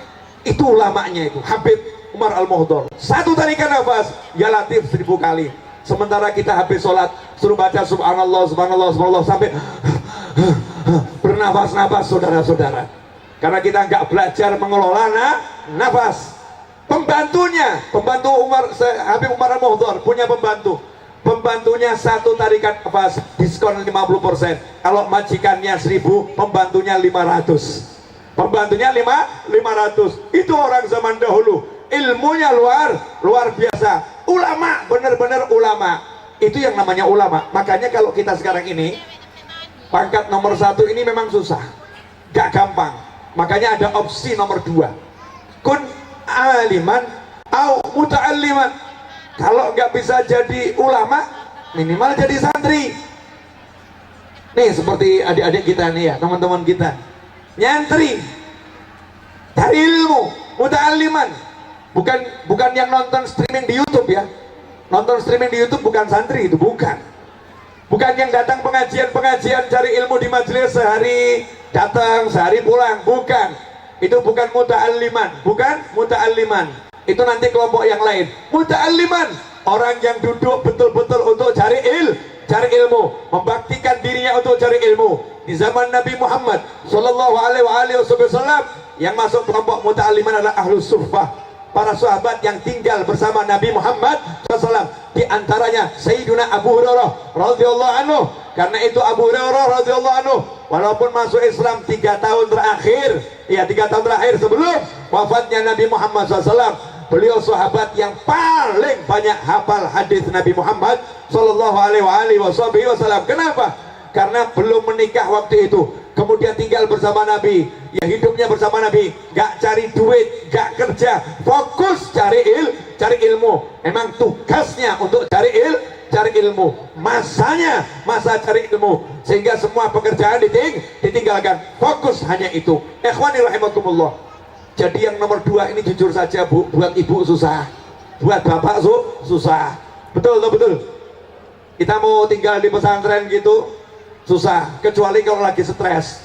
Itu ulamanya itu, Habib Umar Al-Muhdhar. Satu tarikan nafas ya latif 1000 kali. Sementara kita habis sholat suruh baca subhanallah, subhanallah, subhanallah sampai bernafas-nafas saudara-saudara. Karena kita nggak belajar mengelola nafas. Pembantu Habib Umar Al-Muhdhar punya pembantunya satu tarikan nafas diskon 50%. Kalau majikannya 1000, pembantunya 500. Pembantunya 500. Itu orang zaman dahulu, ilmunya luar biasa. Ulama, benar-benar ulama. Itu yang namanya ulama. Makanya kalau kita sekarang ini pangkat nomor 1 ini memang susah, gak gampang. Makanya ada opsi nomor 2, kun aliman au muta'alliman. Kalau nggak bisa jadi ulama, minimal jadi santri. Nih seperti adik-adik kita nih ya, teman-teman kita, nyantri, cari ilmu, muta'alliman. Bukan yang nonton streaming di YouTube ya. Nonton streaming di YouTube bukan santri, itu bukan yang datang pengajian cari ilmu di majelis, sehari datang sehari pulang, bukan. Itu bukan muta'alliman. Itu nanti kelompok yang lain. Muta'alliman, orang yang duduk betul-betul untuk cari ilmu, membaktikan dirinya untuk cari ilmu. Di zaman Nabi Muhammad sallallahu alaihi wasallam, yang masuk kelompok muta'alliman adalah ahlus suffah, para sahabat yang tinggal bersama Nabi Muhammad SAW. Di antaranya Sayyiduna Abu Hurairah radhiyallahu anhu. Karena itu Abu Hurairah radhiyallahu anhu, walaupun masuk Islam 3 tahun terakhir sebelum wafatnya Nabi Muhammad SAW, beliau sahabat yang paling banyak hafal hadis Nabi Muhammad sallallahu alaihi wasallam. Kenapa? Karena belum menikah waktu itu. kemudian tinggal bersama Nabi, ya hidupnya bersama Nabi, gak cari duit, gak kerja, fokus cari ilmu. Emang tugasnya untuk cari ilmu, masanya masa cari ilmu, sehingga semua pekerjaan ditinggalkan, fokus hanya itu. Ikhwani rahimakumullah. Jadi yang nomor 2 ini jujur saja Bu, buat ibu susah, buat bapak susah, betul. Kita mau tinggal di pesantren gitu susah, kecuali kalau lagi stres.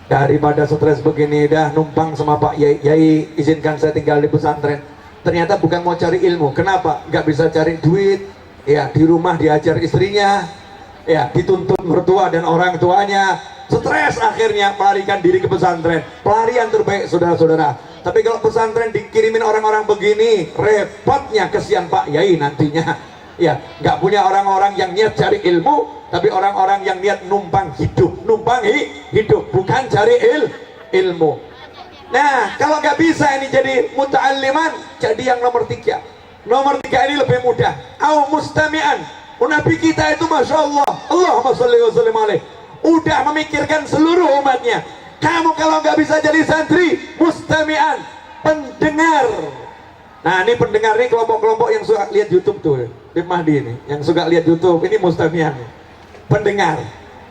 Daripada stres begini, dah numpang sama Pak Yai, izinkan saya tinggal di pesantren. Ternyata bukan mau cari ilmu. Kenapa? Gak bisa cari duit, ya di rumah diajar istrinya, ya dituntut mertua dan orang tuanya, stres, akhirnya melarikan diri ke pesantren. Pelarian terbaik saudara-saudara. Tapi kalau pesantren dikirimin orang-orang begini, repotnya, kesian Pak Yai nantinya. Ya, nggak punya orang-orang yang niat cari ilmu, tapi orang-orang yang niat numpang hidup, bukan cari ilmu. Nah, kalau nggak bisa ini jadi muta'alliman, jadi yang nomor 3. Nomor 3 ini lebih mudah. Au mustami'an. Nabi kita itu masya Allah, Allahumma sholli wa sallim alaih, udah memikirkan seluruh umatnya. Kamu kalau nggak bisa jadi santri, mustami'an, pendengar. Nah, ini pendengar, ini kelompok-kelompok yang suka lihat YouTube tuh, Bib Mahdi ini, yang suka lihat YouTube, ini mustami'an, pendengar.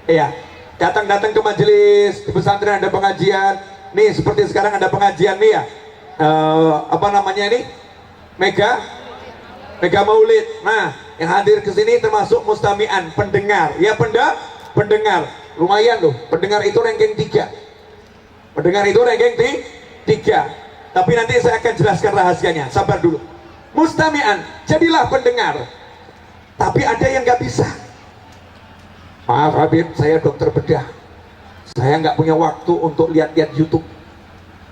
Iya, datang-datang ke majelis, di pesantren ada pengajian, nih seperti sekarang ada pengajian nih ya, apa namanya ini, Mega Maulid. Nah, yang hadir ke sini termasuk mustami'an, pendengar. Ya pendengar, lumayan loh, pendengar itu ranking 3. Pendengar itu ranking 3. Tapi nanti saya akan jelaskan rahasianya, sabar dulu. Mustami'an, jadilah pendengar. Tapi ada yang nggak bisa. Maaf Habib, saya dokter bedah, saya nggak punya waktu untuk lihat-lihat YouTube.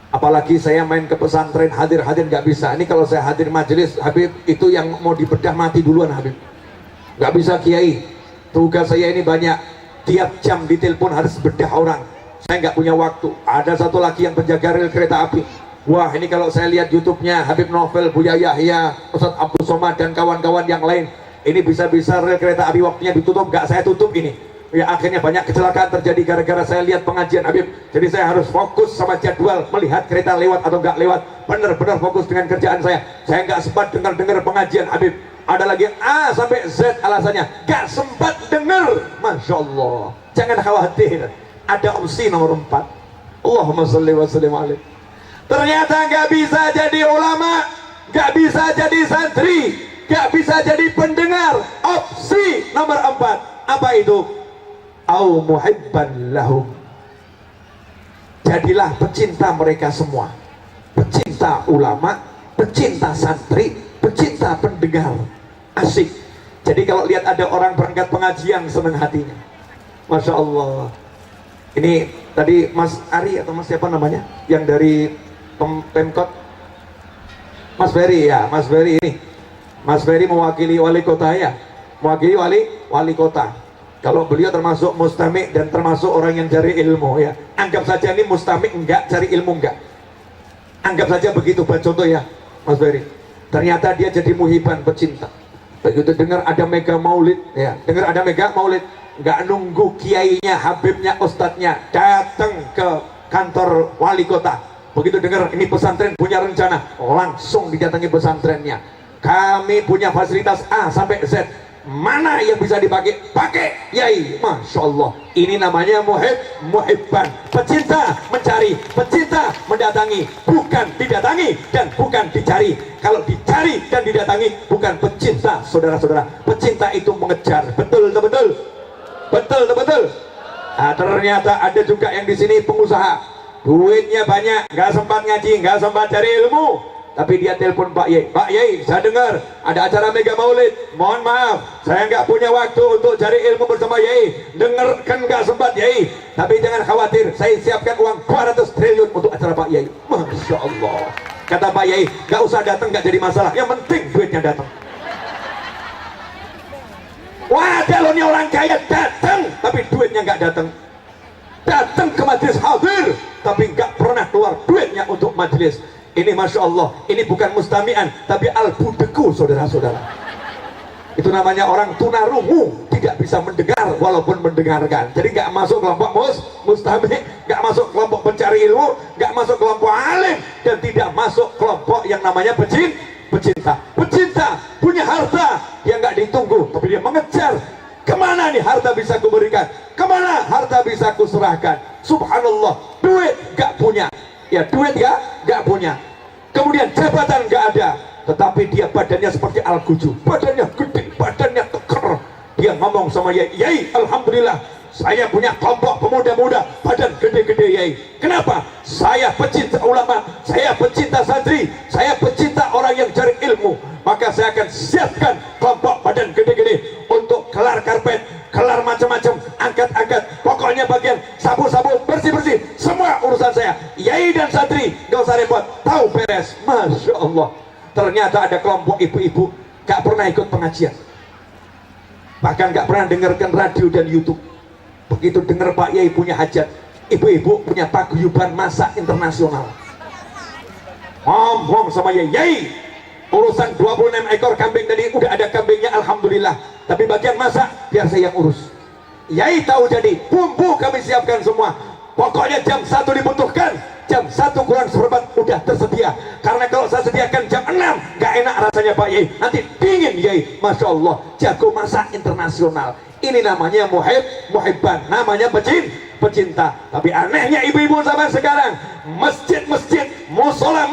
Apalagi saya main ke pesantren, hadir nggak bisa. Ini kalau saya hadir majelis, Habib, itu yang mau dibedah mati duluan Habib. Nggak bisa Kiai, tugas saya ini banyak, tiap jam ditelepon harus bedah orang. Saya nggak punya waktu. Ada satu lagi yang penjaga rel kereta api. Wah, ini kalau saya lihat YouTube-nya Habib Novel, Buya Yahya, Ustadz Abdul Somad dan kawan-kawan yang lain, ini bisa-bisa rel kereta api waktunya ditutup, nggak saya tutup ini. Ya akhirnya banyak kecelakaan terjadi gara-gara saya lihat pengajian Habib. Jadi saya harus fokus sama jadwal, melihat kereta lewat atau nggak lewat. Benar-benar fokus dengan kerjaan saya. Saya nggak sempat dengar pengajian Habib. Ada lagi A sampai Z alasannya, nggak sempat dengar. Masya Allah. Jangan khawatir. Ada opsi nomor 4. Allahumma sholli wa sallim alaihi. Ternyata nggak bisa jadi ulama, nggak bisa jadi santri, nggak bisa jadi pendengar. Opsi nomor 4 apa itu? Au muhibban lahum. Jadilah pecinta mereka semua, pecinta ulama, pecinta santri, pecinta pendengar. Asik. Jadi kalau lihat ada orang berangkat pengajian, senang hatinya. Masya Allah. Ini tadi Mas Ari atau Mas siapa namanya yang dari Pemkot, Mas Ferry ya, Mas Ferry ini, Mas Ferry mewakili wali kota ya, mewakili wali kota. Kalau beliau termasuk mustami' dan termasuk orang yang cari ilmu ya, anggap saja ini mustami' enggak, cari ilmu enggak, anggap saja begitu. Buat contoh ya Mas Ferry, ternyata dia jadi muhiban, pecinta. Begitu dengar ada mega maulid ya, dengar ada mega maulid, enggak nunggu kiainya, habibnya, ustadznya, datang ke kantor wali kota. Begitu dengar ini pesantren punya rencana, langsung didatangi pesantrennya. Kami punya fasilitas A sampai Z, mana yang bisa dipakai, pakai Yai. Masya Allah, ini namanya muhibban, pecinta mencari, pecinta mendatangi, bukan didatangi dan bukan dicari. Kalau dicari dan didatangi bukan pecinta, saudara-saudara. Pecinta itu mengejar, betul. Nah, ternyata ada juga yang di sini pengusaha, duitnya banyak, nggak sempat ngaji, nggak sempat cari ilmu, tapi dia telepon Pak Yai, saya dengar ada acara mega maulid, mohon maaf, saya nggak punya waktu untuk cari ilmu bersama Yai, dengarkan nggak sempat Yai, tapi jangan khawatir, saya siapkan uang 200 triliun untuk acara Pak Yai. Masya Allah. Kata Pak Yai, nggak usah datang, nggak jadi masalah, yang penting duitnya datang. Wah, kalau ini orang kaya datang, tapi duitnya nggak datang. Datang ke majelis hadir, tapi nggak pernah keluar duitnya untuk majelis. Ini Masya Allah, ini bukan mustami'an, tapi al-budeku, saudara-saudara. Itu namanya orang tunarungu, tidak bisa mendengar walaupun mendengarkan. Jadi nggak masuk kelompok mustami, nggak masuk kelompok pencari ilmu, nggak masuk kelompok alim, dan tidak masuk kelompok yang namanya pecinta. Pecinta punya harta, dia nggak ditunggu, tapi dia mengejar. Kemana nih harta bisa kuberikan? Kemana harta bisa kuserahkan? Subhanallah, duit nggak punya, ya duit nggak punya. Kemudian jabatan nggak ada, tetapi dia badannya seperti Al-Guju, badannya gede, badannya teker. Dia ngomong sama Yai, alhamdulillah saya punya kelompok pemuda-muda badan gede-gede Yai. Kenapa? Saya pecinta ulama, saya pecinta santri, saya pecinta orang yang cari ilmu. Maka saya akan siapkan kelompok badan gede-gede untuk kelar karpet, kelar macam-macam, angkat-angkat, pokoknya bagian sapu-sapu, bersih-bersih, semua urusan saya. Yai dan santri gak usah repot, tahu beres. Masya Allah. Ternyata ada kelompok ibu-ibu gak pernah ikut pengajian, bahkan gak pernah dengarkan radio dan YouTube. Begitu dengar Pak Yai punya hajat, ibu-ibu punya paguyuban masak internasional, ngomong sama Yai, urusan 26 ekor kambing tadi udah ada kambingnya alhamdulillah, tapi bagian masak biar saya yang urus. Yai tahu, jadi bumbu kami siapkan semua, pokoknya jam 1 dibutuhkan, jam 1 kurang seperempat udah tersedia, karena kalau saya sediakan jam 6 gak enak rasanya Pak Yai, nanti dingin Yai. Masya Allah, jago masak internasional. Ini namanya muhibban, namanya pecinta. Tapi anehnya ibu-ibu sampai sekarang, masjid-masjid, musola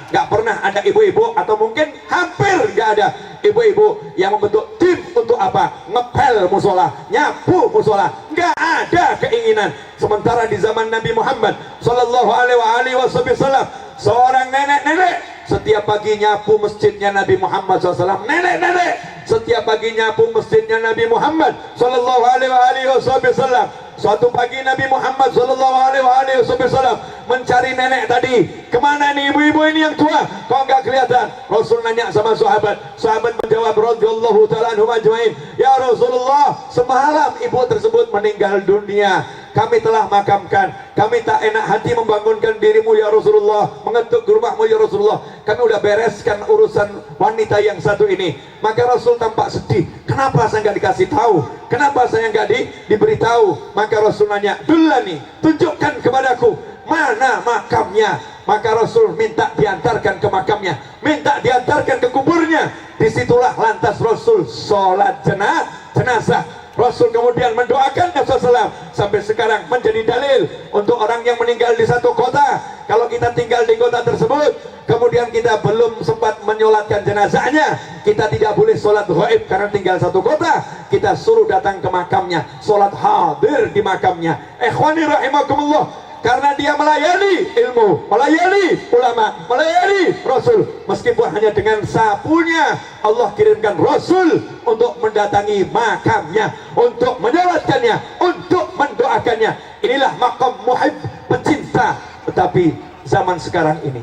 gak pernah ada ibu-ibu, atau mungkin hampir gak ada ibu-ibu yang membentuk tim untuk apa? Ngepel musola, nyapu musola. Gak ada keinginan. Sementara di zaman Nabi Muhammad Sallallahu Alaihi Wasallam, seorang nenek-nenek setiap pagi nyapu masjidnya Nabi Muhammad SAW. Nenek-nenek setiap pagi nyapu masjidnya Nabi Muhammad Sallallahu Alaihi Wasallam. Suatu pagi Nabi Muhammad Sallallahu Alaihi Wasallam mencari nenek tadi. Kemana nih ibu-ibu ini yang tua? Kok nggak kelihatan? Rasul nanya sama sahabat. Sahabat menjawab radhiyallahu ta'ala anhum ajmain, ya Rasulullah, semalam ibu tersebut meninggal dunia. Kami telah makamkan. Kami tak enak hati membangunkan dirimu ya Rasulullah, mengetuk ke rumahmu ya Rasulullah. Kami udah bereskan urusan wanita yang satu ini. Maka Rasul tampak sedih. Kenapa saya nggak dikasih tahu? Kenapa saya nggak diberitahu? Maka Rasul nanya, dulani, tunjukkan kepadaku mana makamnya. Maka Rasul minta diantarkan ke makamnya, minta diantarkan ke kuburnya. Disitulah lantas Rasul sholat jenazah. Rasul kemudian mendoakan Rasulullah sampai sekarang menjadi dalil untuk orang yang meninggal di satu kota. Kalau kita tinggal di kota tersebut, kemudian kita belum sempat menyolatkan jenazahnya, kita tidak boleh sholat gaib karena tinggal satu kota. Kita suruh datang ke makamnya, sholat hadir di makamnya. Ikhwani rahimakumullah. Karena dia melayani ilmu, melayani ulama, melayani Rasul. Meskipun hanya dengan sapunya, Allah kirimkan Rasul untuk mendatangi makamnya, untuk menyolatkannya, untuk mendoakannya. Inilah makam muhib, pecinta. Tetapi zaman sekarang ini,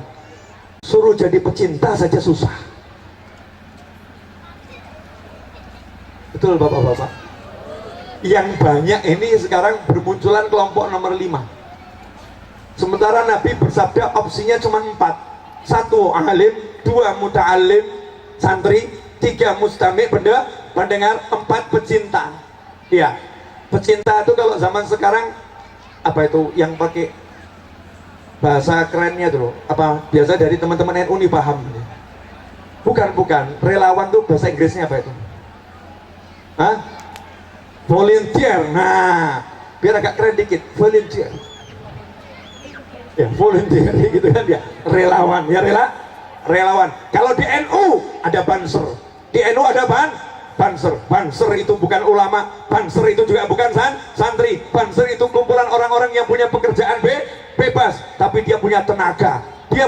suruh jadi pecinta saja susah. Betul bapak-bapak? Yang banyak ini sekarang bermunculan kelompok nomor 5. Sementara Nabi bersabda opsinya cuma 4. 1 alim, 2 muta'alim, santri, 3 mustami, pendengar, 4 pecinta. Iya, pecinta itu kalau zaman sekarang apa itu yang pakai bahasa kerennya itu loh, apa biasa dari teman-teman NU nih paham. Bukan, relawan tuh bahasa Inggrisnya apa itu? Hah? Volunteer. Nah, biar agak keren dikit, volunteer. Ya, volunteer gitu kan ya, relawan ya, relawan. Kalau di NU ada banser, di NU ada banser. Banser itu bukan ulama, banser itu juga bukan santri. Banser itu kumpulan orang-orang yang punya pekerjaan bebas, tapi dia punya tenaga, dia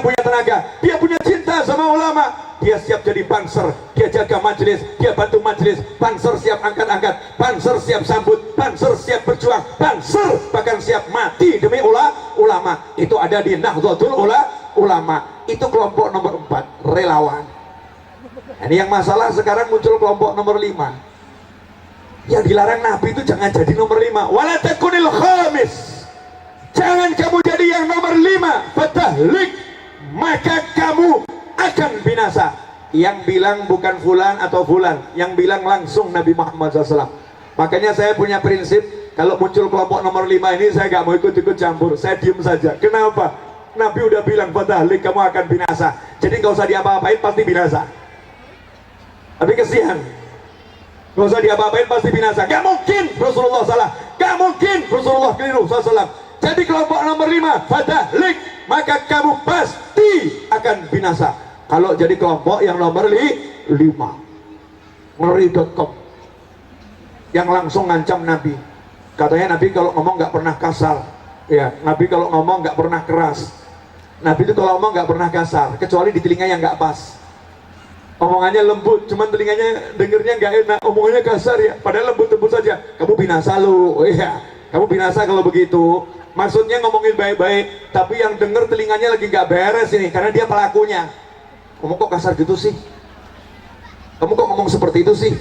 punya cinta sama ulama. Dia siap jadi banser, dia jaga majelis, dia bantu majelis. Banser siap angkat-angkat, banser siap sambut, banser siap berjuang, banser bahkan siap mati demi ulama. Itu ada di Nahdlatul Ulama. Itu kelompok nomor 4, relawan. Ini yang masalah sekarang muncul kelompok nomor 5. Yang dilarang Nabi itu jangan jadi nomor 5. Wala takunil khamis. Jangan kamu jadi yang nomor 5. Fatahlik, maka kamu akan binasa. yang bilang bukan fulan atau fulan, yang bilang langsung Nabi Muhammad SAW. Makanya saya punya prinsip, kalau muncul kelompok nomor 5 ini saya gak mau ikut-ikut campur, saya diem saja. Kenapa? Nabi udah bilang fatahlik, kamu akan binasa, jadi gak usah diapa-apain pasti binasa. Tapi kesian, gak usah diapa-apain pasti binasa. Gak mungkin Rasulullah salah, gak mungkin Rasulullah keliru SAW. Jadi kelompok nomor 5 fatahlik, maka kamu pasti akan binasa. Kalau jadi kelompok yang nomor 5 ngeri.com yang langsung ngancam Nabi, katanya Nabi kalau ngomong nggak pernah kasar, ya Nabi kalau ngomong nggak pernah keras, Nabi itu kalau ngomong nggak pernah kasar kecuali di telinga yang nggak pas, omongannya lembut cuman telinganya dengernya nggak enak, omongannya kasar ya padahal lembut-lembut saja. Kamu binasa lu, ya kamu binasa kalau begitu. Maksudnya ngomongin baik-baik tapi yang denger telinganya lagi nggak beres ini karena dia pelakunya. Kamu kok kasar gitu sih? Kamu kok ngomong seperti itu sih?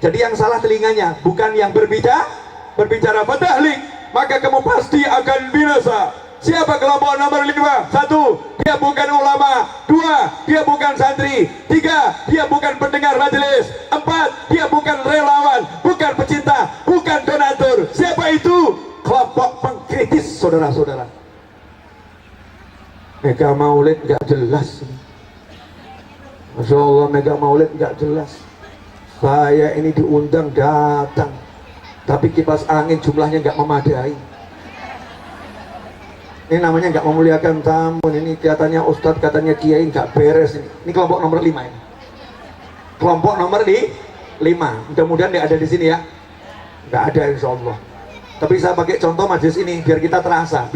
Jadi yang salah telinganya, bukan yang berbicara fatahlik, maka kamu pasti akan binasa. Siapa kelompok nomor 5? 1, dia bukan ulama. 2, dia bukan santri. 3, dia bukan pendengar majelis. 4, dia bukan relawan, bukan pecinta, bukan donatur. Siapa itu? Kelompok pengkritis, saudara-saudara. Mega Maulid gak jelas. Masya Allah, mega maulid nggak jelas. Saya ini diundang datang, tapi kipas angin jumlahnya nggak memadai. Ini namanya nggak memuliakan tamu. Ini katanya ustadz, katanya kiai, nggak beres ini. Ini kelompok nomor 5 ini. Kelompok nomor 5. Mudah-mudahan dia ada di sini ya. Nggak ada insya Allah. Tapi saya pakai contoh majelis ini biar kita terasa,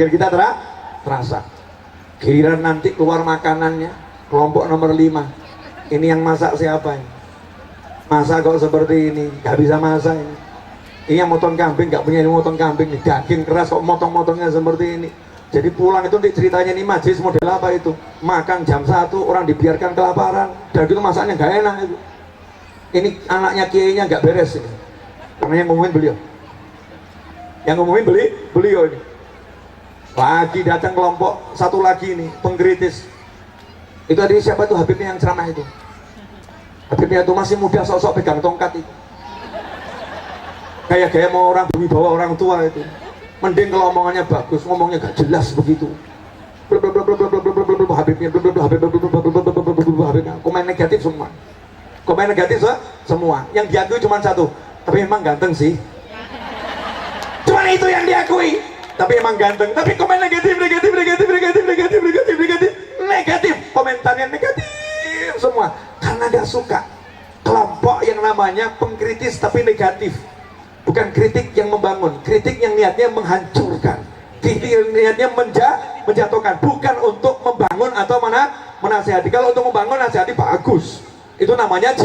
terasa. Giliran nanti keluar makanannya, kelompok nomor 5. Ini yang masak siapa ini? Masak kok seperti ini, gak bisa masak ini. Ini yang motong kambing, gak punya ilmu motong kambing nih, daging keras kok motong-motongnya seperti ini. Jadi pulang itu ceritanya ini majelis model apa itu? Makan jam 1, orang dibiarkan kelaparan, dan itu masaknya gak enak itu. Ini anaknya kiainya gak beres ini. Karena yang ngomongin beliau. Yang ngomongin beliau ini. Lagi datang kelompok satu lagi ini, pengkritis. Itu tadi siapa tuh Habibnya yang ceramah itu? Habibnya itu masih muda, sok-sok pegang tongkat itu. Kayak gaya mau orang berwibawa orang tua itu. Mending kalau omongannya bagus, ngomongnya gak jelas begitu. Habibnya, Habibnya, komen negatif semua. Komen negatif semua. Yang diakui cuma satu, tapi emang ganteng sih. Cuma itu yang diakui. Tapi emang ganteng. Tapi komen negatif. Komentarnya negatif semua karena gak suka kelompok yang namanya pengkritis tapi negatif. Bukan kritik yang membangun, kritik yang niatnya menghancurkan, kritik yang niatnya menjatuhkan, bukan untuk membangun atau menasihati. Kalau untuk membangun, nasihati bagus, itu namanya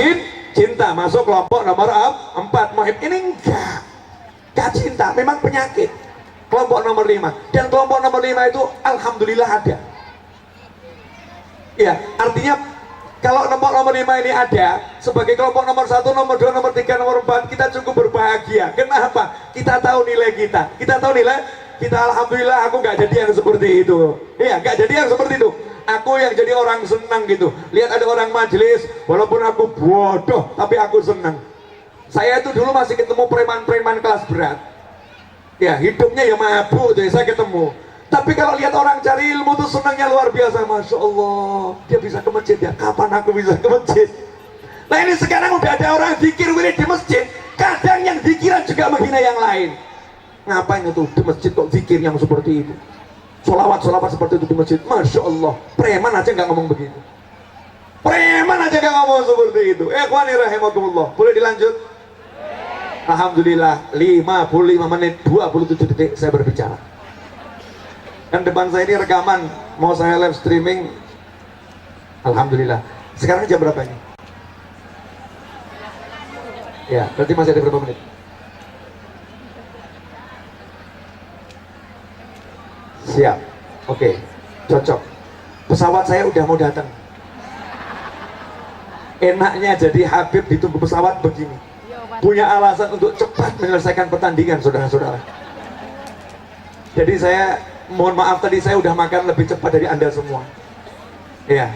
cinta. Masuk kelompok nomor 4. Muhib ini enggak cinta, memang penyakit. Kelompok nomor 5, dan kelompok nomor 5 itu alhamdulillah ada. Ya, artinya kalau kelompok nomor 5 ini ada, sebagai kelompok nomor 1, nomor 2, nomor 3, nomor 4, kita cukup berbahagia. Kenapa? Kita tahu nilai kita. Kita tahu nilai kita, alhamdulillah aku gak jadi yang seperti itu. Iya, gak jadi yang seperti itu. Aku yang jadi orang senang gitu. Lihat ada orang majelis, walaupun aku bodoh, tapi aku senang. Saya itu dulu masih ketemu preman-preman kelas berat. Ya, hidupnya ya mabuk, jadi saya ketemu. Tapi kalau lihat orang cari ilmu tuh senangnya luar biasa. Masya Allah, dia bisa ke masjid ya. Kapan aku bisa ke masjid? Nah ini sekarang udah ada orang zikir wirid di masjid. Kadang yang zikiran juga menghina yang lain. Ngapain itu di masjid kok zikir yang seperti itu? Solawat seperti itu di masjid. Masya Allah, preman aja nggak ngomong begitu. Preman aja nggak ngomong seperti itu. Ikhwani rahimakumullah. Boleh dilanjut? Alhamdulillah, 55 menit 27 detik saya berbicara. Dan depan saya ini rekaman, mau saya live streaming. Alhamdulillah. Sekarang jam berapa ini? Ya, berarti masih ada berapa menit? Siap. Oke, cocok. Pesawat saya udah mau datang. Enaknya jadi Habib ditunggu pesawat begini. Punya alasan untuk cepat menyelesaikan pertandingan, saudara-saudara. Jadi saya mohon maaf tadi saya udah makan lebih cepat dari Anda semua. Ya,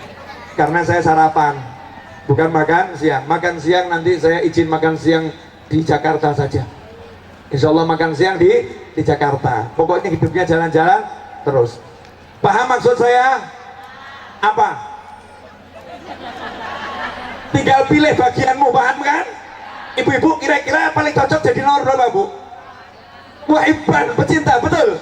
karena saya sarapan. Bukan makan siang. Makan siang nanti saya izin makan siang di Jakarta saja. Insya Allah makan siang di Jakarta. Pokoknya hidupnya jalan-jalan terus. Paham maksud saya? Apa? Tinggal pilih bagianmu, paham kan? Ibu-ibu kira-kira paling cocok jadi nomor berapa, Bu? Muhibban, pecinta, betul?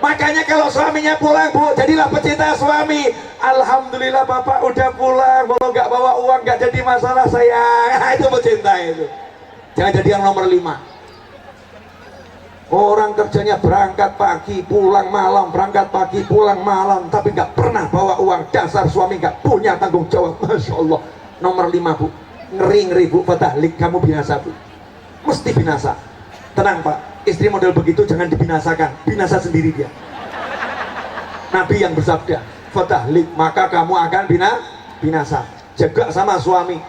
Makanya kalau suaminya pulang, Bu, jadilah pecinta suami. Alhamdulillah bapak udah pulang, kalau nggak bawa uang nggak jadi masalah sayang. Itu pecinta itu. Jangan jadi yang nomor 5. Orang kerjanya berangkat pagi pulang malam, berangkat pagi pulang malam, tapi nggak pernah bawa uang. Dasar suami nggak punya tanggung jawab. Masya Allah. Nomor 5, Bu, ngeri Bu, fatahlik, kamu binasa, Bu, mesti binasa. Tenang Pak, istri model begitu jangan dibinasakan, binasa sendiri dia. Nabi yang bersabda, fatahlik, maka kamu akan binasa. Jaga sama suami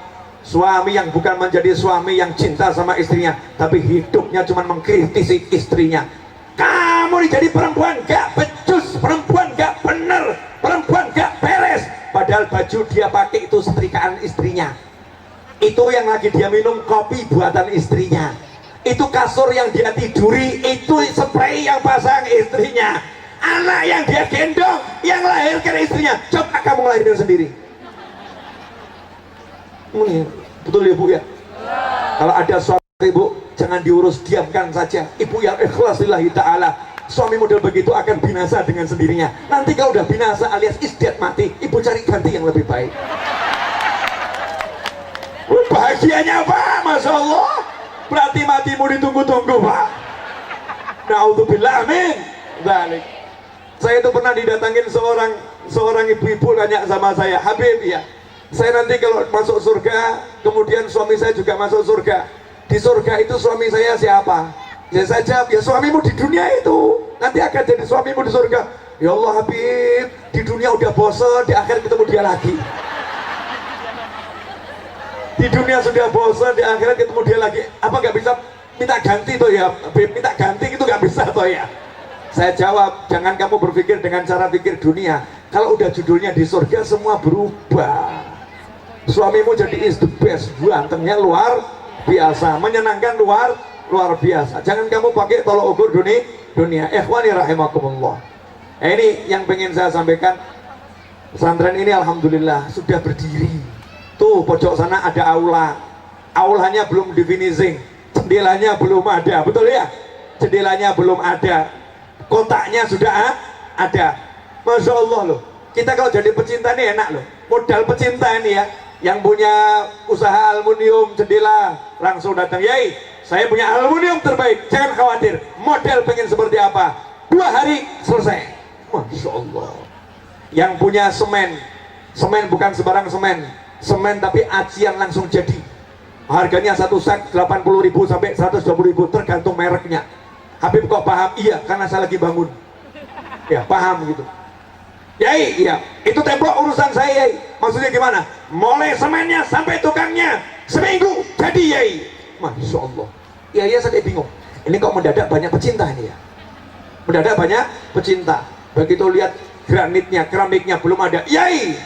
yang bukan menjadi suami yang cinta sama istrinya, tapi hidupnya cuma mengkritisi istrinya. Kamu nih jadi perempuan gak becus, perempuan gak bener, perempuan gak beres. Padahal baju dia pakai itu setrikaan istrinya, itu yang lagi dia minum kopi buatan istrinya, itu kasur yang dia tiduri, itu spray yang pasang istrinya, anak yang dia gendong yang lahirkan istrinya. Coba kamu lahirin sendiri. Betul ya Bu ya? Kalau ada suami Bu, jangan diurus, diamkan saja. Ibu yang ikhlas lillahi ta'ala. Suami model begitu akan binasa dengan sendirinya. Nanti kalau udah binasa alias isdet mati, ibu cari ganti yang lebih baik. Bahagianya Pak, Masya Allah. Berarti matimu ditunggu-tunggu Pak. Na'udzubillah, amin. Balik. Saya itu pernah didatangin seorang ibu-ibu nanya sama saya, Habib ya, saya nanti kalau masuk surga, kemudian suami saya juga masuk surga. Di surga itu suami saya siapa? Ya saya jawab, ya suamimu di dunia itu nanti akan jadi suamimu di surga. Ya Allah Habib, di dunia udah bosan, di akhir ketemu dia lagi. Di dunia sudah bosan, di akhirat ketemu dia lagi. Apa nggak bisa minta ganti tuh ya Habib? Minta ganti itu nggak bisa tuh ya? Saya jawab, jangan kamu berpikir dengan cara pikir dunia. Kalau udah judulnya di surga, semua berubah. Suamimu jadi is the best, gantengnya luar biasa, menyenangkan luar biasa. Jangan kamu pakai tolok ukur dunia. Ikhwani rahimakumullah. Ini yang pengen saya sampaikan. Pesantren ini alhamdulillah sudah berdiri. Tuh pojok sana ada aula. Aulanya belum di finishing, jendelanya belum ada, betul ya? Jendelanya belum ada, kotaknya sudah ada. Masya Allah loh. Kita kalau jadi pecinta ini enak loh. Modal pecinta ini ya, yang punya usaha aluminium jendela langsung datang, Yai, saya punya aluminium terbaik, jangan khawatir, model pengen seperti apa, 2 hari selesai. Masya Allah. Yang punya semen bukan sembarang semen tapi acian langsung jadi, harganya satu sak 80.000 sampai 120.000 tergantung mereknya. Habib kok paham? Iya, karena saya lagi bangun ya, paham gitu. Yai, iya, itu tembok urusan saya Yai. Maksudnya gimana? Mulai semennya sampai tukangnya seminggu jadi Yai. Masya Allah. Iya saya bingung, ini kok mendadak banyak pecinta ini ya, mendadak banyak pecinta. Begitu lihat granitnya, keramiknya belum ada, Yai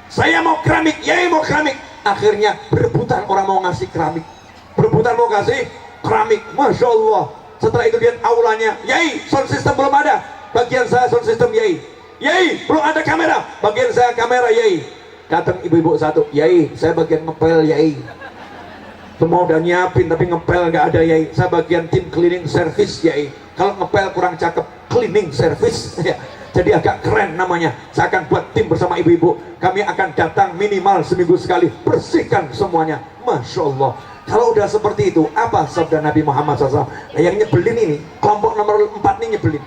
saya mau keramik, Yai mau keramik. Akhirnya berebutan orang mau ngasih keramik, berebutan mau kasih keramik. Masya Allah. Setelah itu lihat aulanya, Yai sound system belum ada, bagian saya sound system Yai. Yai belum ada kamera, bagian saya kamera Yai. Datang ibu-ibu satu, Yai saya bagian ngepel Yai. Semua udah nyiapin tapi ngepel nggak ada Yai. Saya bagian tim cleaning service Yai. Kalau ngepel kurang cakep, cleaning service ya. Jadi agak keren namanya. Saya akan buat tim bersama ibu-ibu. Kami akan datang minimal seminggu sekali, bersihkan semuanya. Masya Allah. Kalau udah seperti itu, apa sabda Nabi Muhammad SAW? Nah, yang nyebelin ini, kelompok nomor 4 ini nyebelin.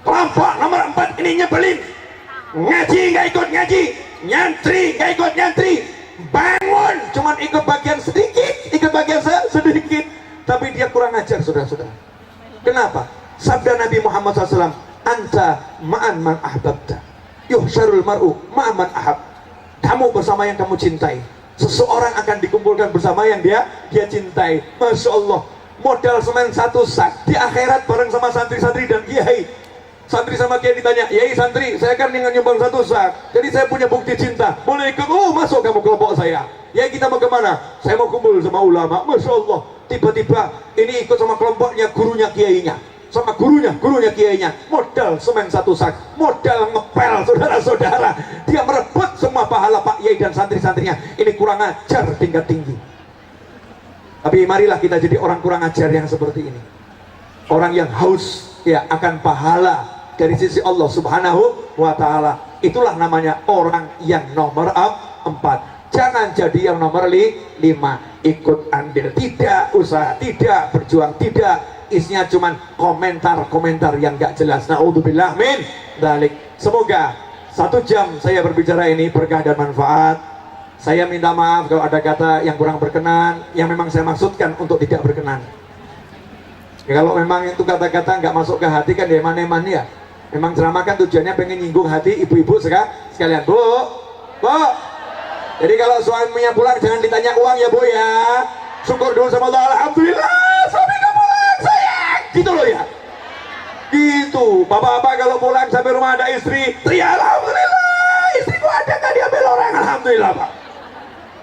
Kelompok nomor 4 ini nyebelin. Ngaji nggak ikut ngaji, nyantri nggak ikut nyantri, bangun cuman ikut bagian sedikit, tapi dia kurang ajar, saudara-saudara. Kenapa? Sabda Nabi Muhammad SAW, anta ma'an man ahbabta, yuhsyarul mar'u ma'an man ahab. Kamu bersama yang kamu cintai. Seseorang akan dikumpulkan bersama yang dia cintai. Masya Allah. Modal semen 1 sak di akhirat bareng sama santri-santri dan kiai. Santri sama kiai ditanya, Yai santri, saya kan yang nyumbang 1 sak, jadi saya punya bukti cinta, boleh ikut? Masuk kamu kelompok saya. kemana? Saya mau kumpul sama ulama. Masya Allah, tiba-tiba ini ikut sama kelompoknya, gurunya kiainya, sama gurunya kiainya, modal semen satu sak, modal ngepel, saudara-saudara. Dia merebut semua pahala Pak Yai dan santri-santrinya. Ini kurang ajar tingkat tinggi. Tapi marilah kita jadi orang kurang ajar yang seperti ini, orang yang haus ya akan pahala dari sisi Allah Subhanahu wa Ta'ala. Itulah namanya orang yang nomor 4. Jangan jadi yang nomor 5, ikut andil, tidak, usaha tidak, berjuang tidak, isinya cuman komentar-komentar yang gak jelas. Na'udzubillah min dzalik. Semoga 1 jam saya berbicara ini berkah dan manfaat. Saya minta maaf kalau ada kata yang kurang berkenan, yang memang saya maksudkan untuk tidak berkenan. Ya, kalau memang itu kata-kata nggak masuk ke hati kan ya eman-eman ya. Memang ceramah kan tujuannya pengen nyinggung hati ibu-ibu sekalian. Bu. Jadi kalau suaminya pulang jangan ditanya uang ya Bu ya. Syukur dulu sama Allah, alhamdulillah suami kamu pulang sayang. Gitu loh ya. Gitu. Bapak-bapak kalau pulang sampai rumah ada istri, ya alhamdulillah istriku ada nggak diambil orang, alhamdulillah Pak.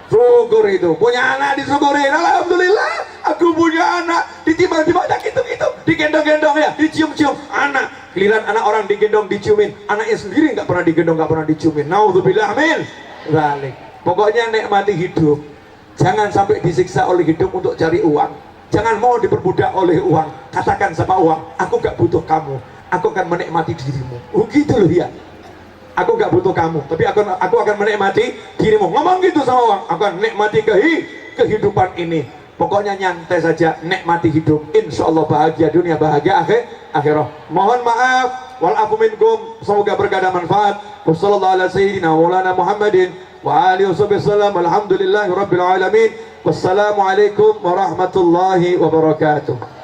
Syukur itu, punya anak disyukurin, alhamdulillah aku punya anak, ditimbang-timbang gitu, digendong-gendong ya, dicium-cium, anak, giliran anak orang digendong, diciumin, anaknya sendiri nggak pernah digendong, nggak pernah diciumin. Naudzubillah min dzalik. Pokoknya nikmati hidup, jangan sampai disiksa oleh hidup untuk cari uang, jangan mau diperbudak oleh uang. Katakan sama uang, aku gak butuh kamu, aku akan menikmati dirimu. Oh gitu loh ya. Aku gak butuh kamu, tapi aku akan menikmati dirimu. Ngomong gitu sama uang, aku akan menikmati kehidupan ini. Pokoknya nyantai saja, nikmati hidup. Insya Allah bahagia dunia, bahagia akhirah. Mohon maaf, walafu minkum. Semoga berkah dan manfaat. Wassallallahu ala sayyidina maulana Muhammadin wa alihi wasallam. Alhamdulillahi rabbil alamin. Wassalamualaikum warahmatullahi wabarakatuh.